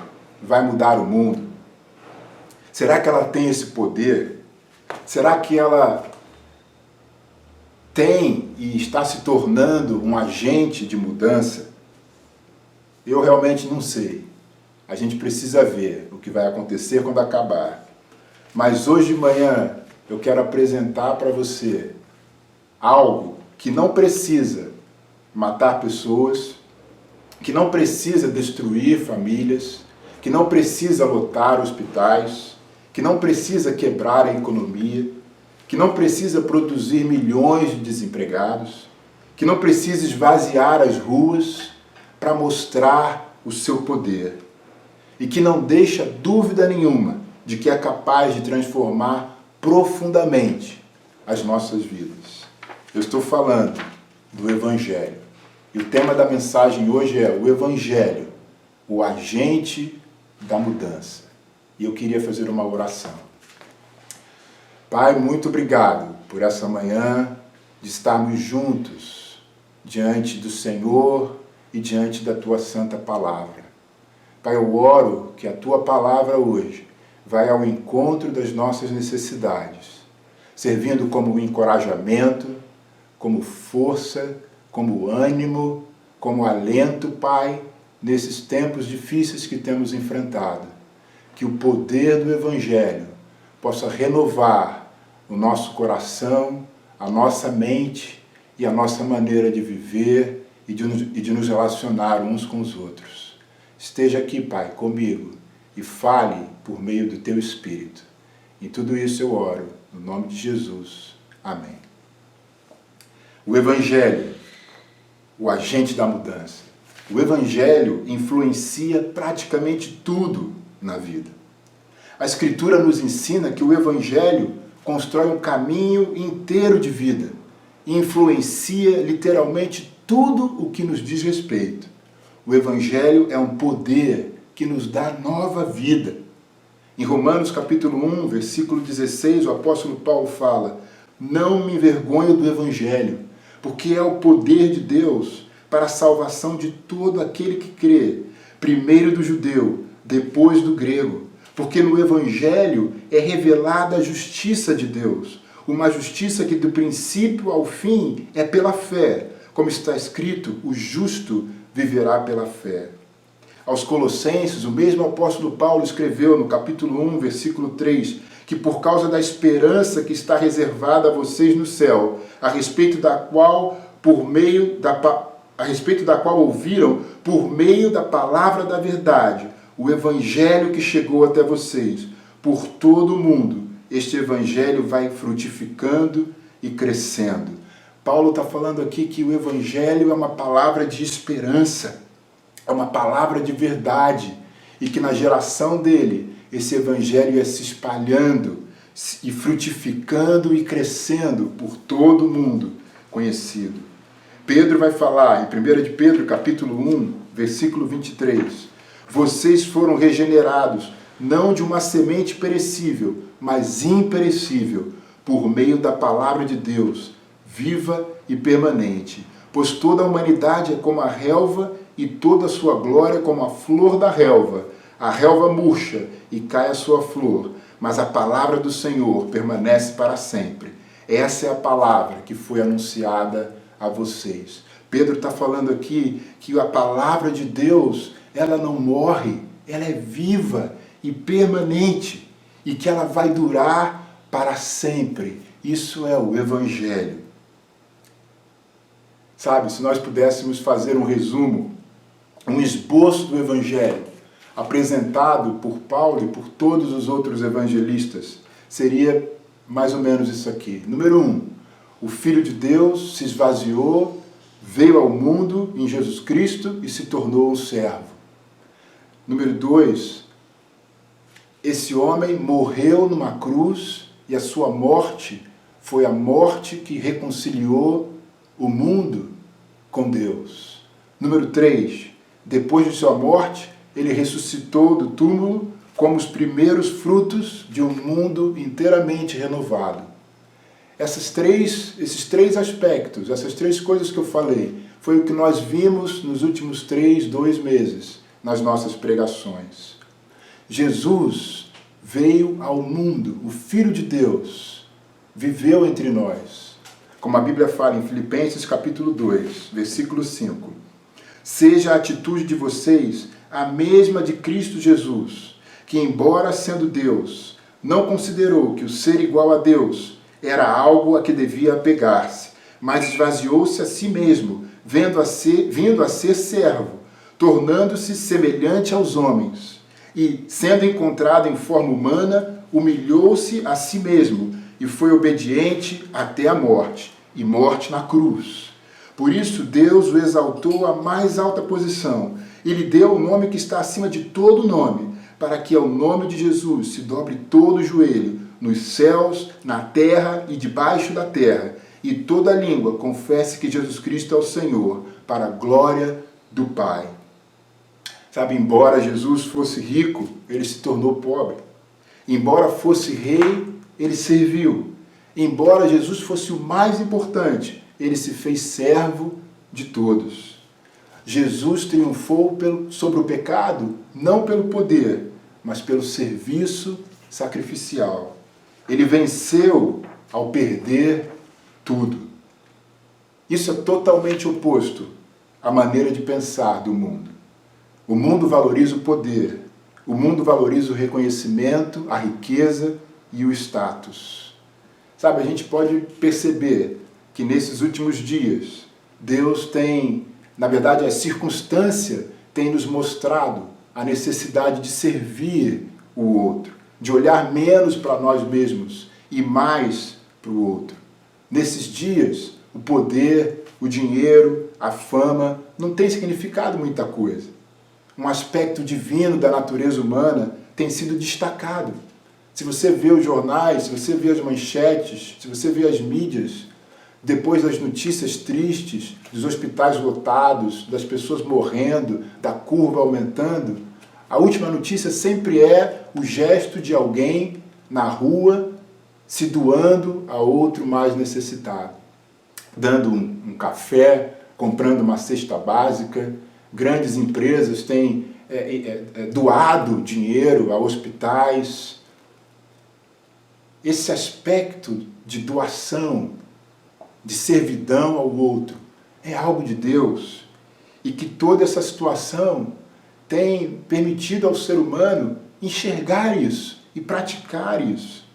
vai mudar o mundo? Será que ela tem esse poder? Será que ela tem e está se tornando um agente de mudança? Eu realmente não sei. A gente precisa ver o que vai acontecer quando acabar. Mas hoje de manhã eu quero apresentar para você algo que não precisa matar pessoas, que não precisa destruir famílias, que não precisa lotar hospitais, que não precisa quebrar a economia, que não precisa produzir milhões de desempregados, que não precisa esvaziar as ruas para mostrar o seu poder e que não deixa dúvida nenhuma de que é capaz de transformar profundamente as nossas vidas. Eu estou falando do Evangelho. E o tema da mensagem hoje é o Evangelho, o agente da mudança. E eu queria fazer uma oração. Pai, muito obrigado por essa manhã de estarmos juntos diante do Senhor e diante da Tua Santa Palavra. Pai, eu oro que a Tua Palavra hoje vai ao encontro das nossas necessidades, servindo como encorajamento, como força, como ânimo, como alento, Pai, nesses tempos difíceis que temos enfrentado. Que o poder do Evangelho possa renovar o nosso coração, a nossa mente e a nossa maneira de viver e de nos relacionar uns com os outros. Esteja aqui, Pai, comigo e fale por meio do Teu Espírito. Em tudo isso eu oro, no nome de Jesus. Amém. O Evangelho, o agente da mudança. O Evangelho influencia praticamente tudo na vida. A Escritura nos ensina que o Evangelho constrói um caminho inteiro de vida e influencia literalmente tudo o que nos diz respeito. O Evangelho é um poder que nos dá nova vida. Em Romanos capítulo 1, versículo 16, o apóstolo Paulo fala: não me envergonho do Evangelho, porque é o poder de Deus para a salvação de todo aquele que crê, primeiro do judeu, depois do grego. Porque no Evangelho é revelada a justiça de Deus, uma justiça que do princípio ao fim é pela fé, como está escrito, o justo viverá pela fé. Aos Colossenses, o mesmo apóstolo Paulo escreveu no capítulo 1, versículo 3, que por causa da esperança que está reservada a vocês no céu, a respeito da qual ouviram por meio da palavra da verdade, o Evangelho que chegou até vocês, por todo o mundo, este Evangelho vai frutificando e crescendo. Paulo está falando aqui que o Evangelho é uma palavra de esperança, é uma palavra de verdade, e que na geração dele, esse Evangelho ia se espalhando e frutificando e crescendo por todo o mundo conhecido. Pedro vai falar, em 1 de Pedro, capítulo 1, versículo 23, vocês foram regenerados, não de uma semente perecível, mas imperecível, por meio da palavra de Deus, viva e permanente. Pois toda a humanidade é como a relva, e toda a sua glória como a flor da relva. A relva murcha e cai a sua flor, mas a palavra do Senhor permanece para sempre. Essa é a palavra que foi anunciada a vocês. Pedro está falando aqui que a palavra de Deus, ela não morre, ela é viva e permanente e que ela vai durar para sempre. Isso é o Evangelho. Sabe, se nós pudéssemos fazer um resumo, um esboço do Evangelho, apresentado por Paulo e por todos os outros evangelistas, seria mais ou menos isso aqui. Número 1, o Filho de Deus se esvaziou, veio ao mundo em Jesus Cristo e se tornou um servo. Número 2, esse homem morreu numa cruz e a sua morte foi a morte que reconciliou o mundo com Deus. Número 3, depois de sua morte, ele ressuscitou do túmulo como os primeiros frutos de um mundo inteiramente renovado. Esses três aspectos, essas três coisas que eu falei, foi o que nós vimos nos últimos 2 meses nas nossas pregações. Jesus veio ao mundo, o Filho de Deus, viveu entre nós. Como a Bíblia fala em Filipenses capítulo 2, versículo 5. Seja a atitude de vocês a mesma de Cristo Jesus, que embora sendo Deus, não considerou que o ser igual a Deus era algo a que devia apegar-se, mas esvaziou-se a si mesmo, vindo a ser servo, tornando-se semelhante aos homens. E, sendo encontrado em forma humana, humilhou-se a si mesmo e foi obediente até a morte, e morte na cruz. Por isso Deus o exaltou à mais alta posição e lhe deu o nome que está acima de todo nome, para que ao nome de Jesus se dobre todo o joelho, nos céus, na terra e debaixo da terra, e toda língua confesse que Jesus Cristo é o Senhor, para a glória do Pai. Sabe, embora Jesus fosse rico, ele se tornou pobre. Embora fosse rei, ele serviu. Embora Jesus fosse o mais importante, ele se fez servo de todos. Jesus triunfou sobre o pecado, não pelo poder, mas pelo serviço sacrificial. Ele venceu ao perder tudo. Isso é totalmente oposto à maneira de pensar do mundo. O mundo valoriza o poder, o mundo valoriza o reconhecimento, a riqueza e o status. Sabe, a gente pode perceber que nesses últimos dias, Deus tem, na verdade, a circunstância tem nos mostrado a necessidade de servir o outro, de olhar menos para nós mesmos e mais para o outro. Nesses dias, o poder, o dinheiro, a fama não tem significado muita coisa. Um aspecto divino da natureza humana tem sido destacado. Se você vê os jornais, se você vê as manchetes, se você vê as mídias, depois das notícias tristes, dos hospitais lotados, das pessoas morrendo, da curva aumentando, a última notícia sempre é o gesto de alguém na rua se doando a outro mais necessitado. Dando um café, comprando uma cesta básica. Grandes empresas têm doado dinheiro a hospitais. Esse aspecto de doação, de servidão ao outro, é algo de Deus. E que toda essa situação tem permitido ao ser humano enxergar isso e praticar isso.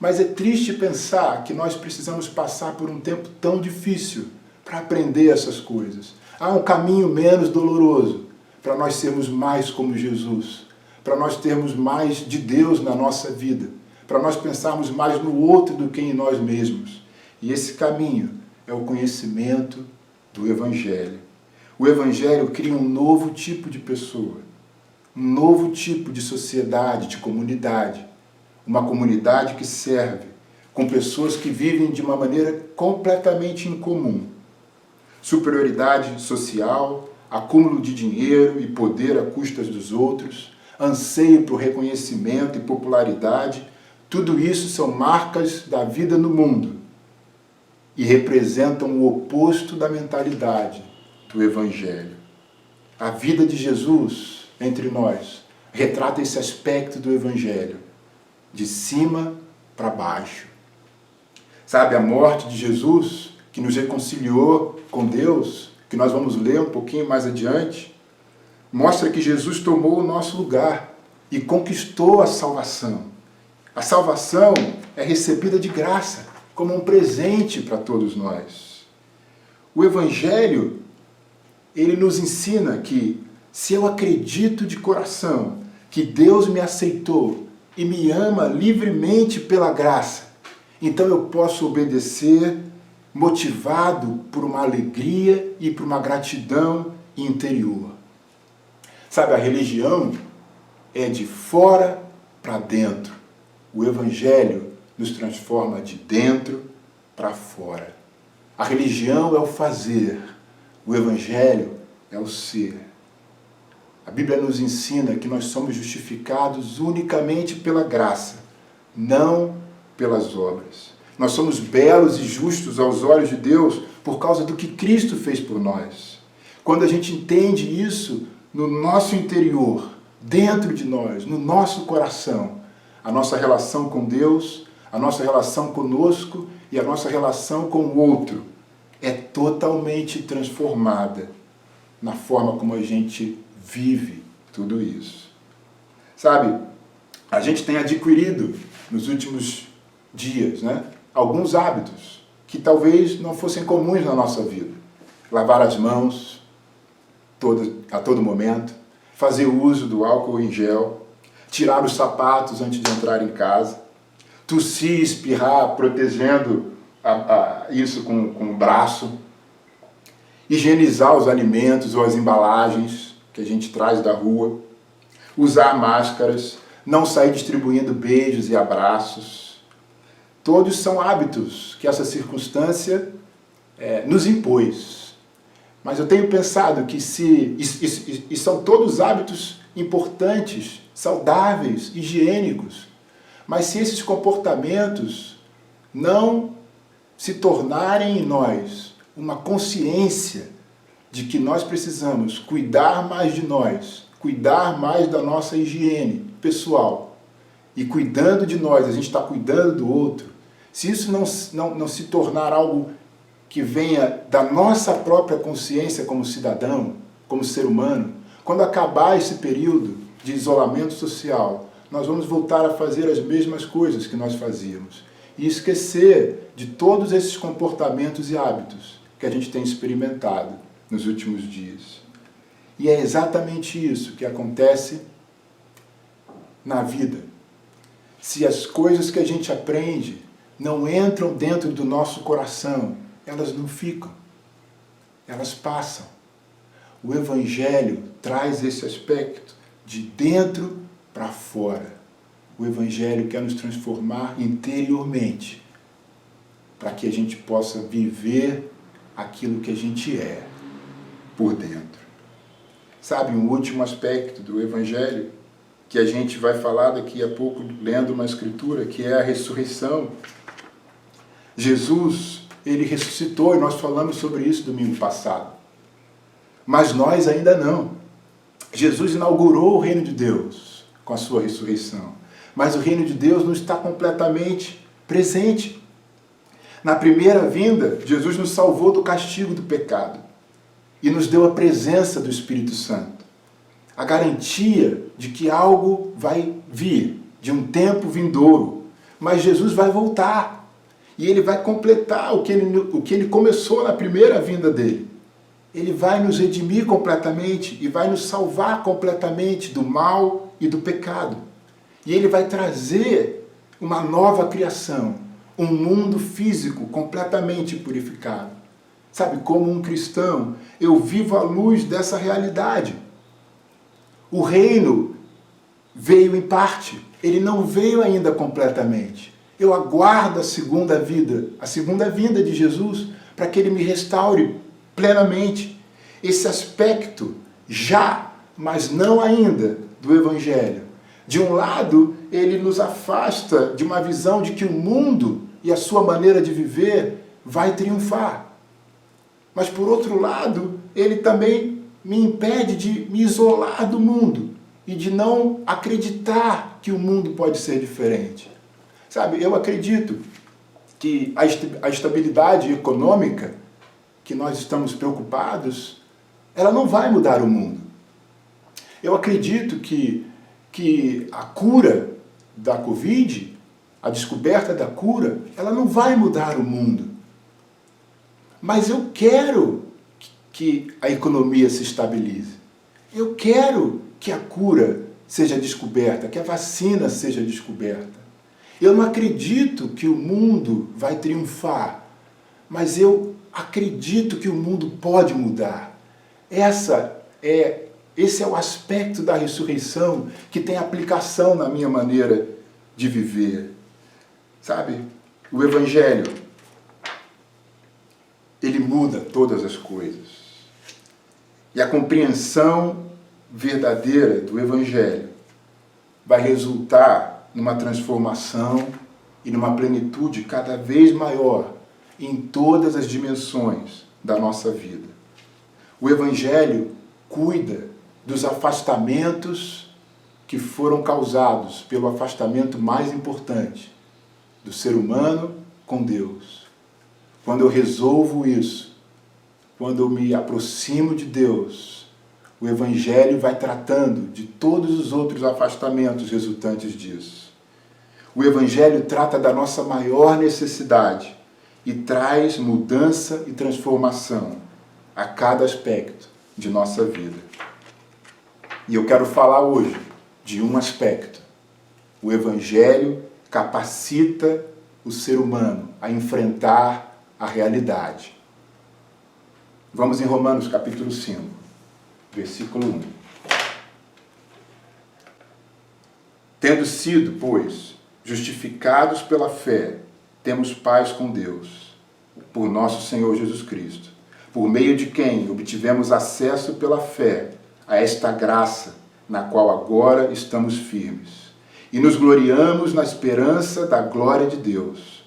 Mas é triste pensar que nós precisamos passar por um tempo tão difícil para aprender essas coisas. Há um caminho menos doloroso para nós sermos mais como Jesus, para nós termos mais de Deus na nossa vida, para nós pensarmos mais no outro do que em nós mesmos. E esse caminho é o conhecimento do Evangelho. O Evangelho cria um novo tipo de pessoa, um novo tipo de sociedade, de comunidade. Uma comunidade que serve, com pessoas que vivem de uma maneira completamente incomum. Superioridade social, acúmulo de dinheiro e poder a custas dos outros, anseio por reconhecimento e popularidade, tudo isso são marcas da vida no mundo e representam o oposto da mentalidade do Evangelho. A vida de Jesus entre nós retrata esse aspecto do Evangelho, de cima para baixo. Sabe, a morte de Jesus, que nos reconciliou com Deus, que nós vamos ler um pouquinho mais adiante, mostra que Jesus tomou o nosso lugar e conquistou a salvação. A salvação é recebida de graça, como um presente para todos nós. O Evangelho, ele nos ensina que, se eu acredito de coração que Deus me aceitou e me ama livremente pela graça, então eu posso obedecer motivado por uma alegria e por uma gratidão interior. Sabe, a religião é de fora para dentro. O Evangelho nos transforma de dentro para fora. A religião é o fazer, o Evangelho é o ser. A Bíblia nos ensina que nós somos justificados unicamente pela graça, não pelas obras. Nós somos belos e justos aos olhos de Deus por causa do que Cristo fez por nós. Quando a gente entende isso no nosso interior, dentro de nós, no nosso coração, a nossa relação com Deus, a nossa relação conosco e a nossa relação com o outro é totalmente transformada na forma como a gente vive tudo isso. Sabe, a gente tem adquirido nos últimos dias, alguns hábitos que talvez não fossem comuns na nossa vida. Lavar as mãos a todo momento, fazer uso do álcool em gel, tirar os sapatos antes de entrar em casa, tossir, espirrar, protegendo isso com o braço, higienizar os alimentos ou as embalagens que a gente traz da rua, usar máscaras, não sair distribuindo beijos e abraços. Todos são hábitos que essa circunstância nos impôs. Mas eu tenho pensado que e são todos hábitos importantes, saudáveis, higiênicos, mas se esses comportamentos não se tornarem em nós uma consciência de que nós precisamos cuidar mais de nós, cuidar mais da nossa higiene pessoal, e cuidando de nós, a gente está cuidando do outro, se isso não se tornar algo que venha da nossa própria consciência como cidadão, como ser humano, quando acabar esse período de isolamento social, nós vamos voltar a fazer as mesmas coisas que nós fazíamos e esquecer de todos esses comportamentos e hábitos que a gente tem experimentado nos últimos dias. E é exatamente isso que acontece na vida. Se as coisas que a gente aprende não entram dentro do nosso coração, elas não ficam, elas passam. O Evangelho traz esse aspecto de dentro para fora. O Evangelho quer nos transformar interiormente, para que a gente possa viver aquilo que a gente é por dentro. Sabe, um último aspecto do Evangelho que a gente vai falar daqui a pouco, lendo uma escritura, que é a ressurreição. Jesus, ele ressuscitou, e nós falamos sobre isso domingo passado. Mas nós ainda não. Jesus inaugurou o reino de Deus com a sua ressurreição. Mas o reino de Deus não está completamente presente. Na primeira vinda, Jesus nos salvou do castigo do pecado e nos deu a presença do Espírito Santo. A garantia de que algo vai vir, de um tempo vindouro. Mas Jesus vai voltar. E ele vai completar o que ele começou na primeira vinda dele. Ele vai nos redimir completamente e vai nos salvar completamente do mal e do pecado. E ele vai trazer uma nova criação, um mundo físico completamente purificado. Sabe, como um cristão, eu vivo à luz dessa realidade. O reino veio em parte, ele não veio ainda completamente. Eu aguardo a segunda vinda de Jesus, para que ele me restaure plenamente. Esse aspecto já, mas não ainda, do Evangelho. De um lado, ele nos afasta de uma visão de que o mundo e a sua maneira de viver vai triunfar. Mas por outro lado, ele também me impede de me isolar do mundo e de não acreditar que o mundo pode ser diferente. Sabe, eu acredito que a estabilidade econômica que nós estamos preocupados, ela não vai mudar o mundo. Eu acredito que a cura da Covid, a descoberta da cura, ela não vai mudar o mundo. Mas eu quero que a economia se estabilize. Eu quero que a cura seja descoberta, que a vacina seja descoberta. Eu não acredito que o mundo vai triunfar, mas eu acredito que o mundo pode mudar. Esse é o aspecto da ressurreição que tem aplicação na minha maneira de viver. Sabe, o Evangelho, ele muda todas as coisas. E a compreensão verdadeira do Evangelho vai resultar numa transformação e numa plenitude cada vez maior em todas as dimensões da nossa vida. O Evangelho cuida dos afastamentos que foram causados pelo afastamento mais importante do ser humano com Deus. Quando eu resolvo isso, quando eu me aproximo de Deus, o Evangelho vai tratando de todos os outros afastamentos resultantes disso. O Evangelho trata da nossa maior necessidade e traz mudança e transformação a cada aspecto de nossa vida. E eu quero falar hoje de um aspecto. O Evangelho capacita o ser humano a enfrentar a realidade. Vamos em Romanos capítulo 5, versículo 1. Tendo sido, pois, justificados pela fé, temos paz com Deus, por nosso Senhor Jesus Cristo, por meio de quem obtivemos acesso pela fé a esta graça, na qual agora estamos firmes. E nos gloriamos na esperança da glória de Deus.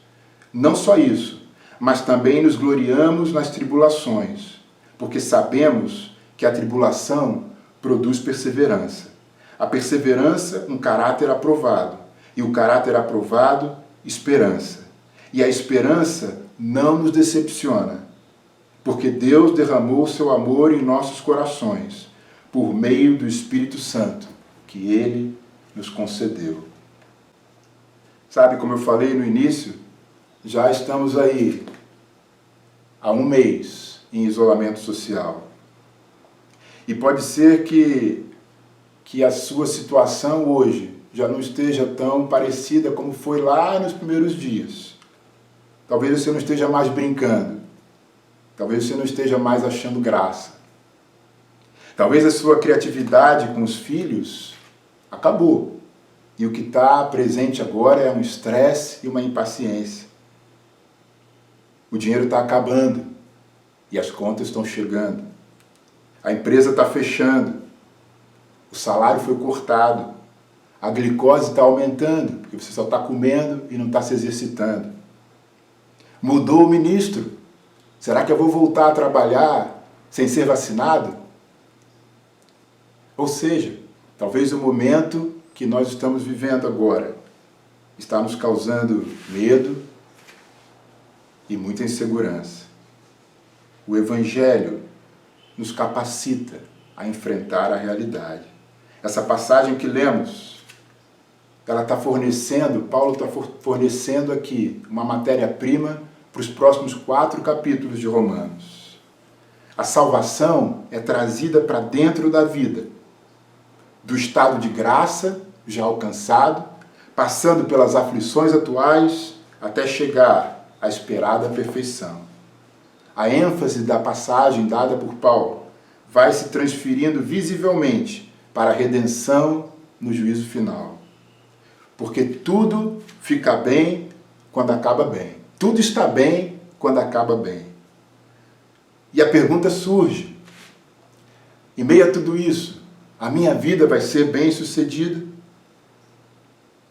Não só isso, mas também nos gloriamos nas tribulações, porque sabemos que a tribulação produz perseverança. A perseverança, um caráter aprovado, e o caráter aprovado, esperança. E a esperança não nos decepciona, porque Deus derramou seu amor em nossos corações, por meio do Espírito Santo, que Ele nos concedeu. Sabe, como eu falei no início, já estamos aí há um mês em isolamento social. E pode ser que a sua situação hoje já não esteja tão parecida como foi lá nos primeiros dias. Talvez você não esteja mais brincando. Talvez você não esteja mais achando graça. Talvez a sua criatividade com os filhos acabou. E o que está presente agora é um estresse e uma impaciência. O dinheiro está acabando e as contas estão chegando. A empresa está fechando. O salário foi cortado. A glicose está aumentando, porque você só está comendo e não está se exercitando. Mudou o ministro. Será que eu vou voltar a trabalhar sem ser vacinado? Ou seja, talvez o momento que nós estamos vivendo agora está nos causando medo e muita insegurança. O Evangelho nos capacita a enfrentar a realidade. Essa passagem que lemos, ela está fornecendo, Paulo está fornecendo aqui uma matéria-prima para os próximos 4 capítulos de Romanos. A salvação é trazida para dentro da vida, do estado de graça já alcançado, passando pelas aflições atuais até chegar à esperada perfeição. A ênfase da passagem dada por Paulo vai se transferindo visivelmente para a redenção no juízo final. Porque tudo fica bem quando acaba bem. Tudo está bem quando acaba bem. E a pergunta surge: em meio a tudo isso, a minha vida vai ser bem-sucedida?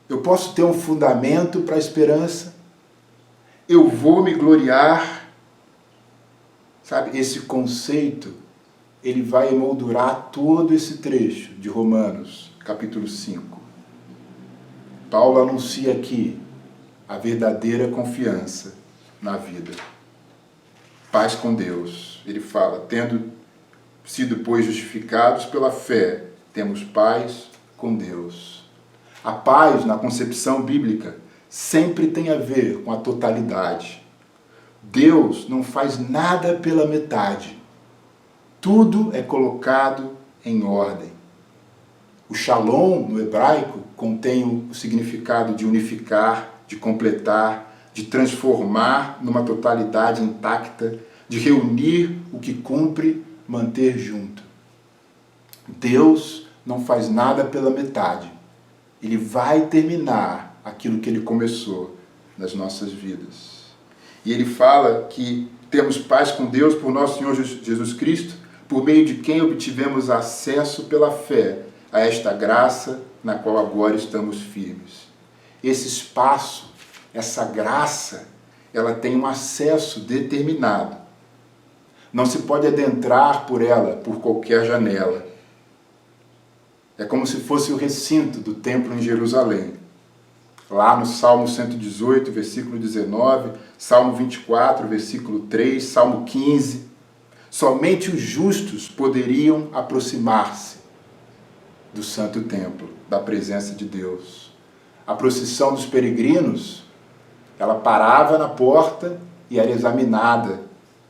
Eu posso ter um fundamento para a esperança? Eu vou me gloriar? Sabe, esse conceito, ele vai emoldurar todo esse trecho de Romanos capítulo 5. Paulo anuncia aqui a verdadeira confiança na vida. Paz com Deus. Ele fala, tendo sido, pois, justificados pela fé, temos paz com Deus. A paz, na concepção bíblica, sempre tem a ver com a totalidade. Deus não faz nada pela metade. Tudo é colocado em ordem. O shalom, no hebraico, contém o significado de unificar, de completar, de transformar numa totalidade intacta, de reunir o que cumpre, manter junto. Deus não faz nada pela metade. Ele vai terminar aquilo que Ele começou nas nossas vidas. E Ele fala que temos paz com Deus por nosso Senhor Jesus Cristo, por meio de quem obtivemos acesso pela fé a esta graça na qual agora estamos firmes. Esse espaço, essa graça, ela tem um acesso determinado. Não se pode adentrar por ela por qualquer janela. É como se fosse o recinto do templo em Jerusalém. Lá no Salmo 118, versículo 19, Salmo 24, versículo 3, Salmo 15. Somente os justos poderiam aproximar-se do santo templo, da presença de Deus. A procissão dos peregrinos, ela parava na porta e era examinada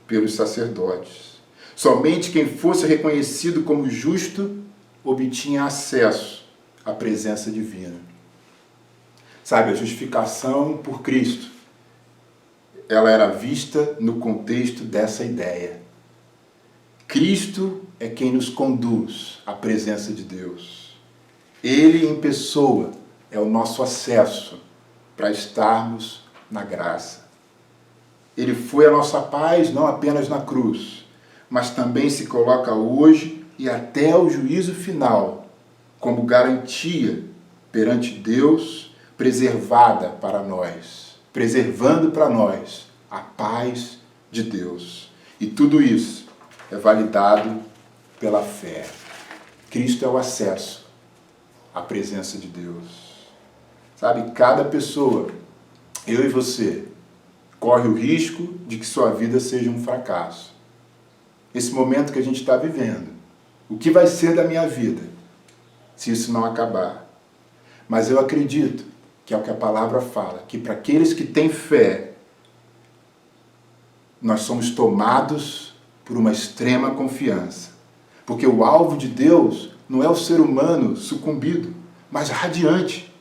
pelos sacerdotes. Somente quem fosse reconhecido como justo obtinha acesso à presença divina. Sabe, a justificação por Cristo, ela era vista no contexto dessa ideia. Cristo é quem nos conduz à presença de Deus. Ele em pessoa é o nosso acesso para estarmos na graça. Ele foi a nossa paz não apenas na cruz, mas também se coloca hoje e até o juízo final como garantia perante Deus preservada para nós, preservando para nós a paz de Deus. E tudo isso é validado pela fé. Cristo é o acesso à presença de Deus. Sabe, cada pessoa, eu e você, corre o risco de que sua vida seja um fracasso. Esse momento que a gente está vivendo. O que vai ser da minha vida se isso não acabar? Mas eu acredito que é o que a palavra fala, que para aqueles que têm fé, nós somos tomados por uma extrema confiança. Porque o alvo de Deus não é o ser humano sucumbido, mas radiante.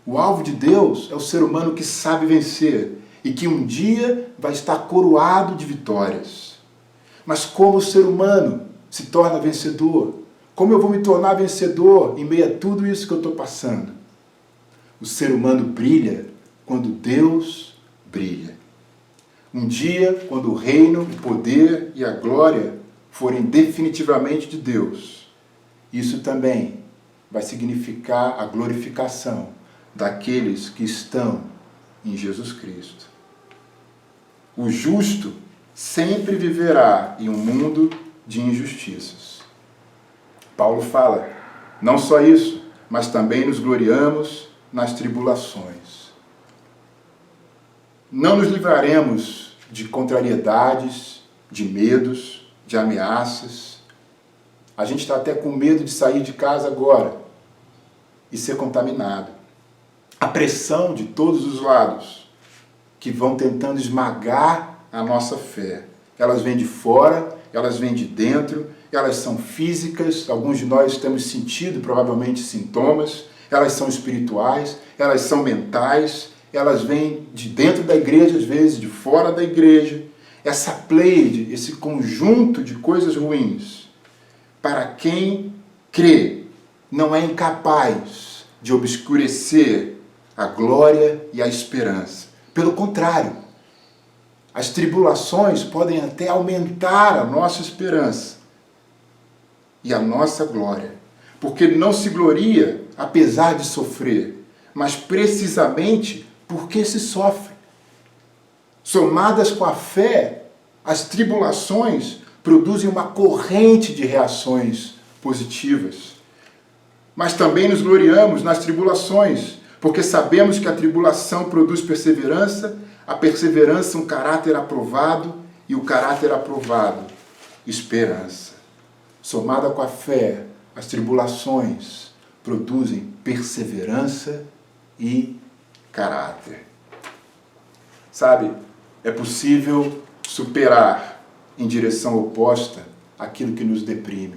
O alvo de Deus é o ser humano que sabe vencer e que um dia vai estar coroado de vitórias. Mas como o ser humano se torna vencedor? Como eu vou me tornar vencedor em meio a tudo isso que eu estou passando? O ser humano brilha quando Deus brilha. Um dia, quando o reino, o poder e a glória forem definitivamente de Deus, isso também vai significar a glorificação daqueles que estão em Jesus Cristo. O justo sempre viverá em um mundo de injustiças. Paulo fala, não só isso, mas também nos gloriamos nas tribulações. Não nos livraremos de contrariedades, de medos, de ameaças. A gente está até com medo de sair de casa agora e ser contaminado. A pressão de todos os lados que vão tentando esmagar a nossa fé. Elas vêm de fora, elas vêm de dentro, elas são físicas, alguns de nós temos sentido provavelmente sintomas, elas são espirituais, elas são mentais, elas vêm de dentro da igreja, às vezes de fora da igreja. Essa pleiade, esse conjunto de coisas ruins, para quem crê, não é incapaz de obscurecer a glória e a esperança. Pelo contrário, as tribulações podem até aumentar a nossa esperança e a nossa glória, porque ele não se gloria apesar de sofrer, mas precisamente porque se sofre. Somadas com a fé, as tribulações produzem uma corrente de reações positivas. mas também nos gloriamos nas tribulações, porque sabemos que a tribulação produz perseverança, a perseverança um caráter aprovado, e o caráter aprovado, esperança. Somada com a fé, as tribulações produzem perseverança e caráter. Sabe, é possível superar em direção oposta aquilo que nos deprime.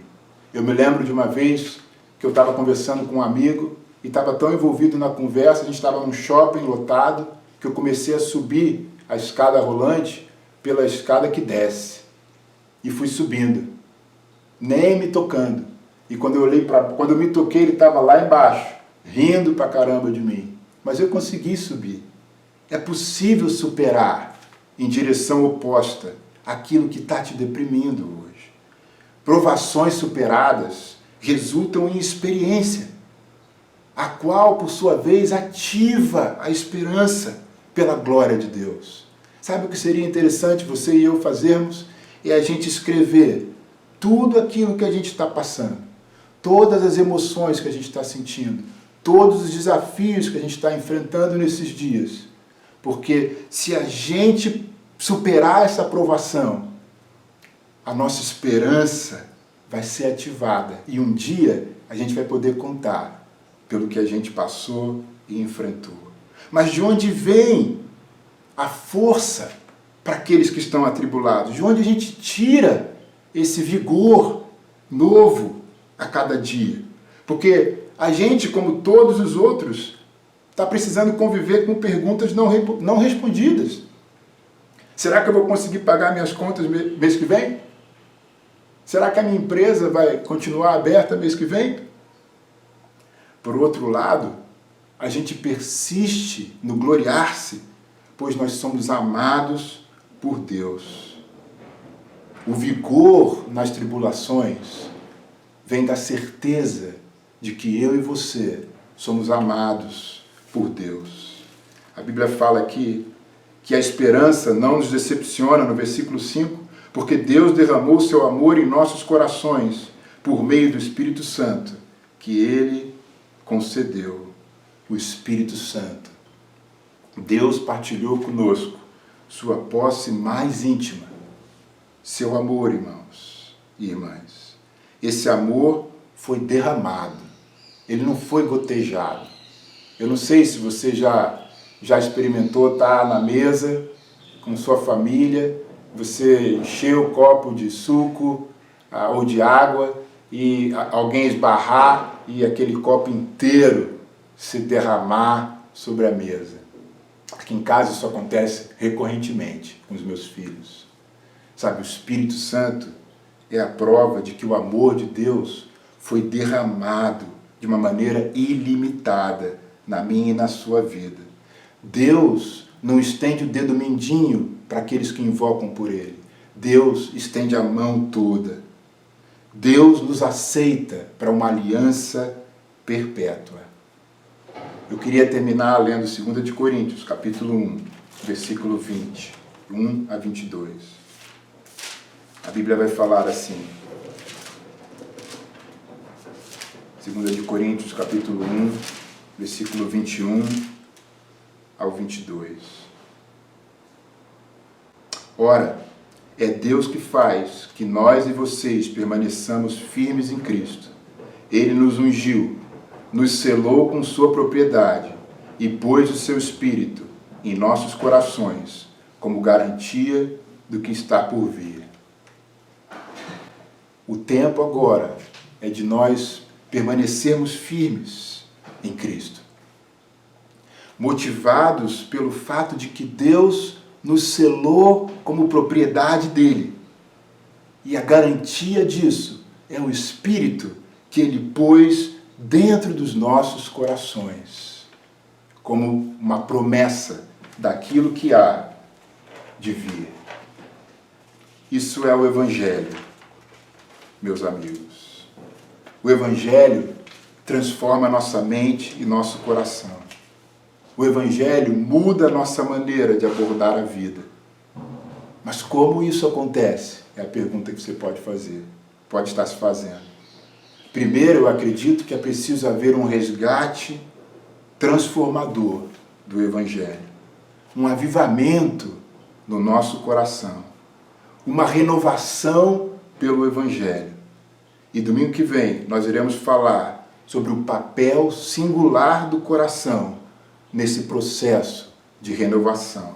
Eu me lembro de uma vez que eu estava conversando com um amigo e estava tão envolvido na conversa, a gente estava num shopping lotado, que eu comecei a subir a escada rolante pela escada que desce. E fui subindo, nem me tocando. E quando eu me toquei, ele estava lá embaixo, rindo pra caramba de mim. Mas eu consegui subir. É possível superar em direção oposta aquilo que está te deprimindo hoje. Provações superadas resultam em experiência, a qual, por sua vez, ativa a esperança pela glória de Deus. Sabe o que seria interessante você e eu fazermos? É a gente escrever tudo aquilo que a gente está passando, todas as emoções que a gente está sentindo, todos os desafios que a gente está enfrentando nesses dias. Porque se a gente superar essa provação, a nossa esperança vai ser ativada. E um dia a gente vai poder contar pelo que a gente passou e enfrentou. Mas de onde vem a força para aqueles que estão atribulados? De onde a gente tira esse vigor novo a cada dia? Porque a gente, como todos os outros, está precisando conviver com perguntas não respondidas. Será que eu vou conseguir pagar minhas contas mês que vem? Será que a minha empresa vai continuar aberta mês que vem? Por outro lado, a gente persiste no gloriar-se, pois nós somos amados por Deus. O vigor nas tribulações vem da certeza de que eu e você somos amados por Deus. A Bíblia fala aqui que a esperança não nos decepciona, no versículo 5, porque Deus derramou o seu amor em nossos corações por meio do Espírito Santo, que Ele concedeu. O Espírito Santo. Deus partilhou conosco sua posse mais íntima, seu amor, irmãos e irmãs. Esse amor foi derramado, ele não foi gotejado. Eu não sei se você já experimentou estar na mesa com sua família, você encheu o copo de suco ou de água e alguém esbarrar e aquele copo inteiro se derramar sobre a mesa. Aqui em casa isso acontece recorrentemente com os meus filhos. Sabe, o Espírito Santo é a prova de que o amor de Deus foi derramado de uma maneira ilimitada na minha e na sua vida. Deus não estende o dedo mindinho para aqueles que invocam por Ele. Deus estende a mão toda. Deus nos aceita para uma aliança perpétua. Eu queria terminar lendo 2 de Coríntios, capítulo 1, versículo 20, 1 a 22. A Bíblia vai falar assim. 2 de Coríntios, capítulo 1, versículo 21 ao 22. Ora, é Deus que faz que nós e vocês permaneçamos firmes em Cristo. Ele nos ungiu, nos selou com sua propriedade e pôs o seu Espírito em nossos corações como garantia do que está por vir. O tempo agora é de nós permanecermos firmes em Cristo, motivados pelo fato de que Deus nos selou como propriedade dele. E a garantia disso é o Espírito que ele pôs dentro dos nossos corações, como uma promessa daquilo que há de vir. Isso é o Evangelho, meus amigos. O Evangelho transforma nossa mente e nosso coração. O Evangelho muda a nossa maneira de abordar a vida. Mas como isso acontece? É a pergunta que você pode fazer, pode estar se fazendo. Primeiro, eu acredito que é preciso haver um resgate transformador do Evangelho, um avivamento no nosso coração, uma renovação pelo Evangelho. E domingo que vem nós iremos falar sobre o papel singular do coração nesse processo de renovação.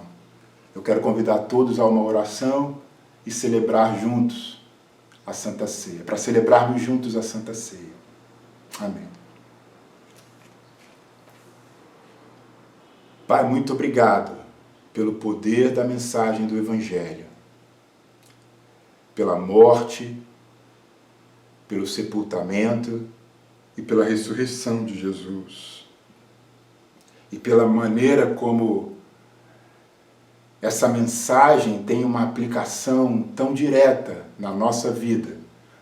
Eu quero convidar todos a uma oração e celebrar juntos a Santa Ceia, para celebrarmos juntos a Santa Ceia. Amém. Pai, muito obrigado pelo poder da mensagem do Evangelho, pela morte, pelo sepultamento e pela ressurreição de Jesus. E pela maneira como essa mensagem tem uma aplicação tão direta na nossa vida,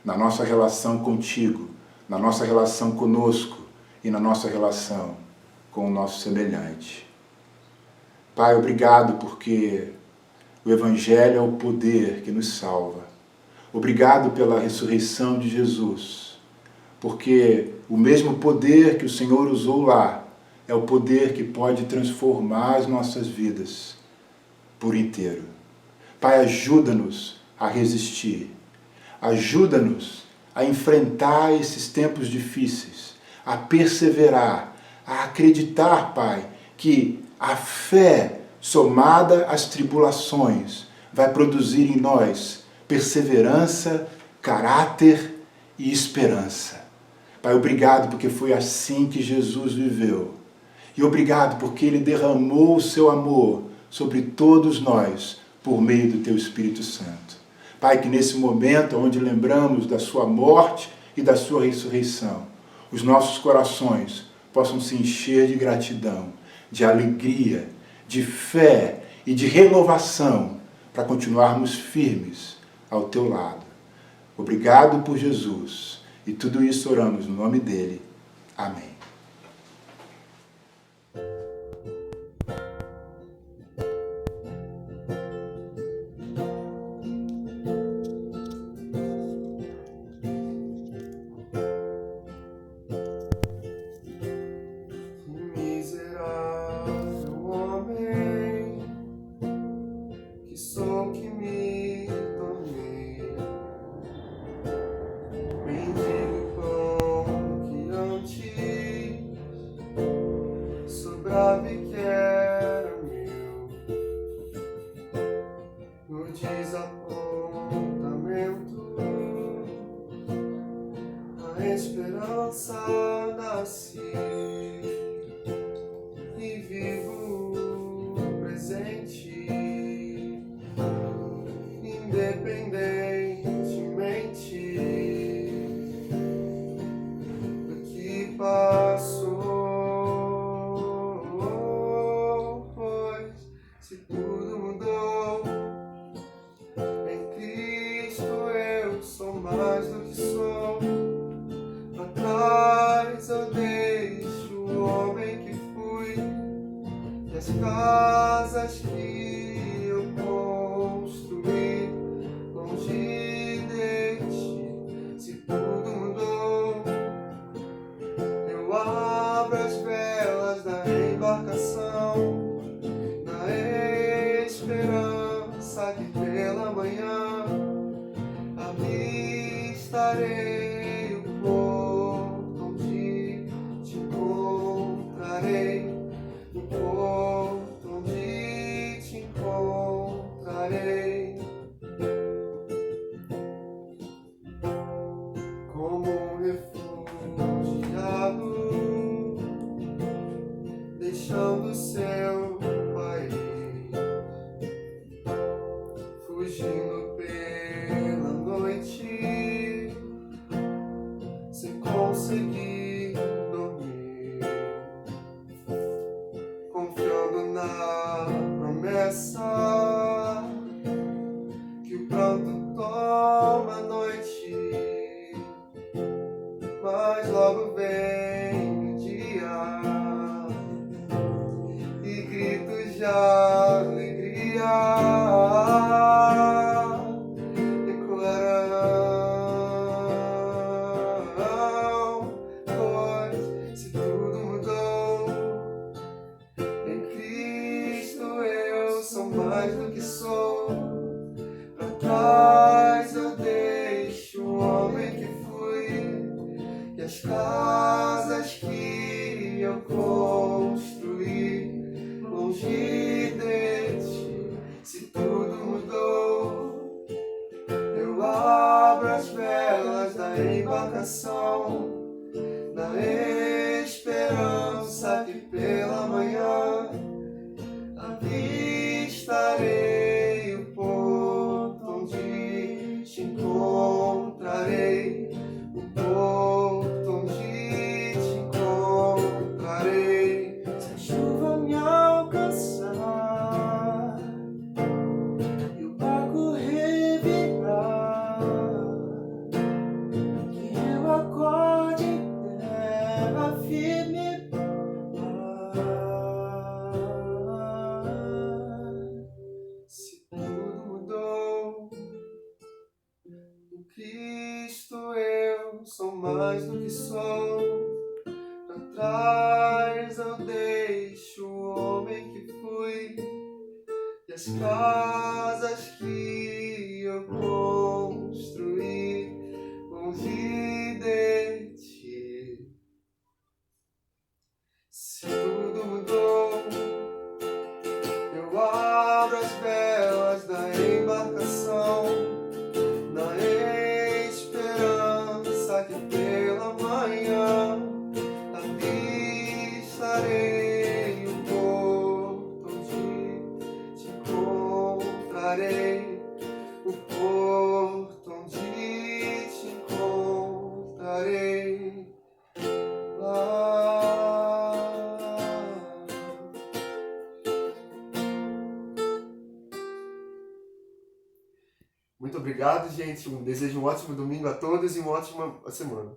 na nossa relação contigo, na nossa relação conosco e na nossa relação com o nosso semelhante. Pai, obrigado porque o Evangelho é o poder que nos salva. Obrigado pela ressurreição de Jesus, porque o mesmo poder que o Senhor usou lá é o poder que pode transformar as nossas vidas por inteiro. Pai, ajuda-nos a resistir. Ajuda-nos a enfrentar esses tempos difíceis, a perseverar, a acreditar, Pai, que a fé somada às tribulações vai produzir em nós perseverança, caráter e esperança. Pai, obrigado porque foi assim que Jesus viveu. E obrigado porque Ele derramou o seu amor sobre todos nós por meio do Teu Espírito Santo. Pai, que nesse momento onde lembramos da Sua morte e da Sua ressurreição, os nossos corações possam se encher de gratidão, de alegria, de fé e de renovação para continuarmos firmes ao Teu lado. Obrigado por Jesus. E tudo isso oramos no nome dEle. Amém. as casas que eu construí longe de ti. Se tudo mudou, eu abro as velas da embarcação, na esperança que pela manhã avistarei o porto onde te encontrarei, o porto onde te encontrarei. Se a chuva me alcançar e o barco revirar, que eu acorde em terra firme. Se tudo mudou, em Cristo eu sou mais do que sou. Pra trás eu deixo o homem que fui e as casas que eu construí longe de ti. Se tudo mudou, eu abro as velas da embarcação, na esperança que pela manhã avistarei o porto onde te encontrarei, o porto onde te encontrarei lá. Muito obrigado, gente. Desejo um ótimo domingo a todos e uma ótima semana.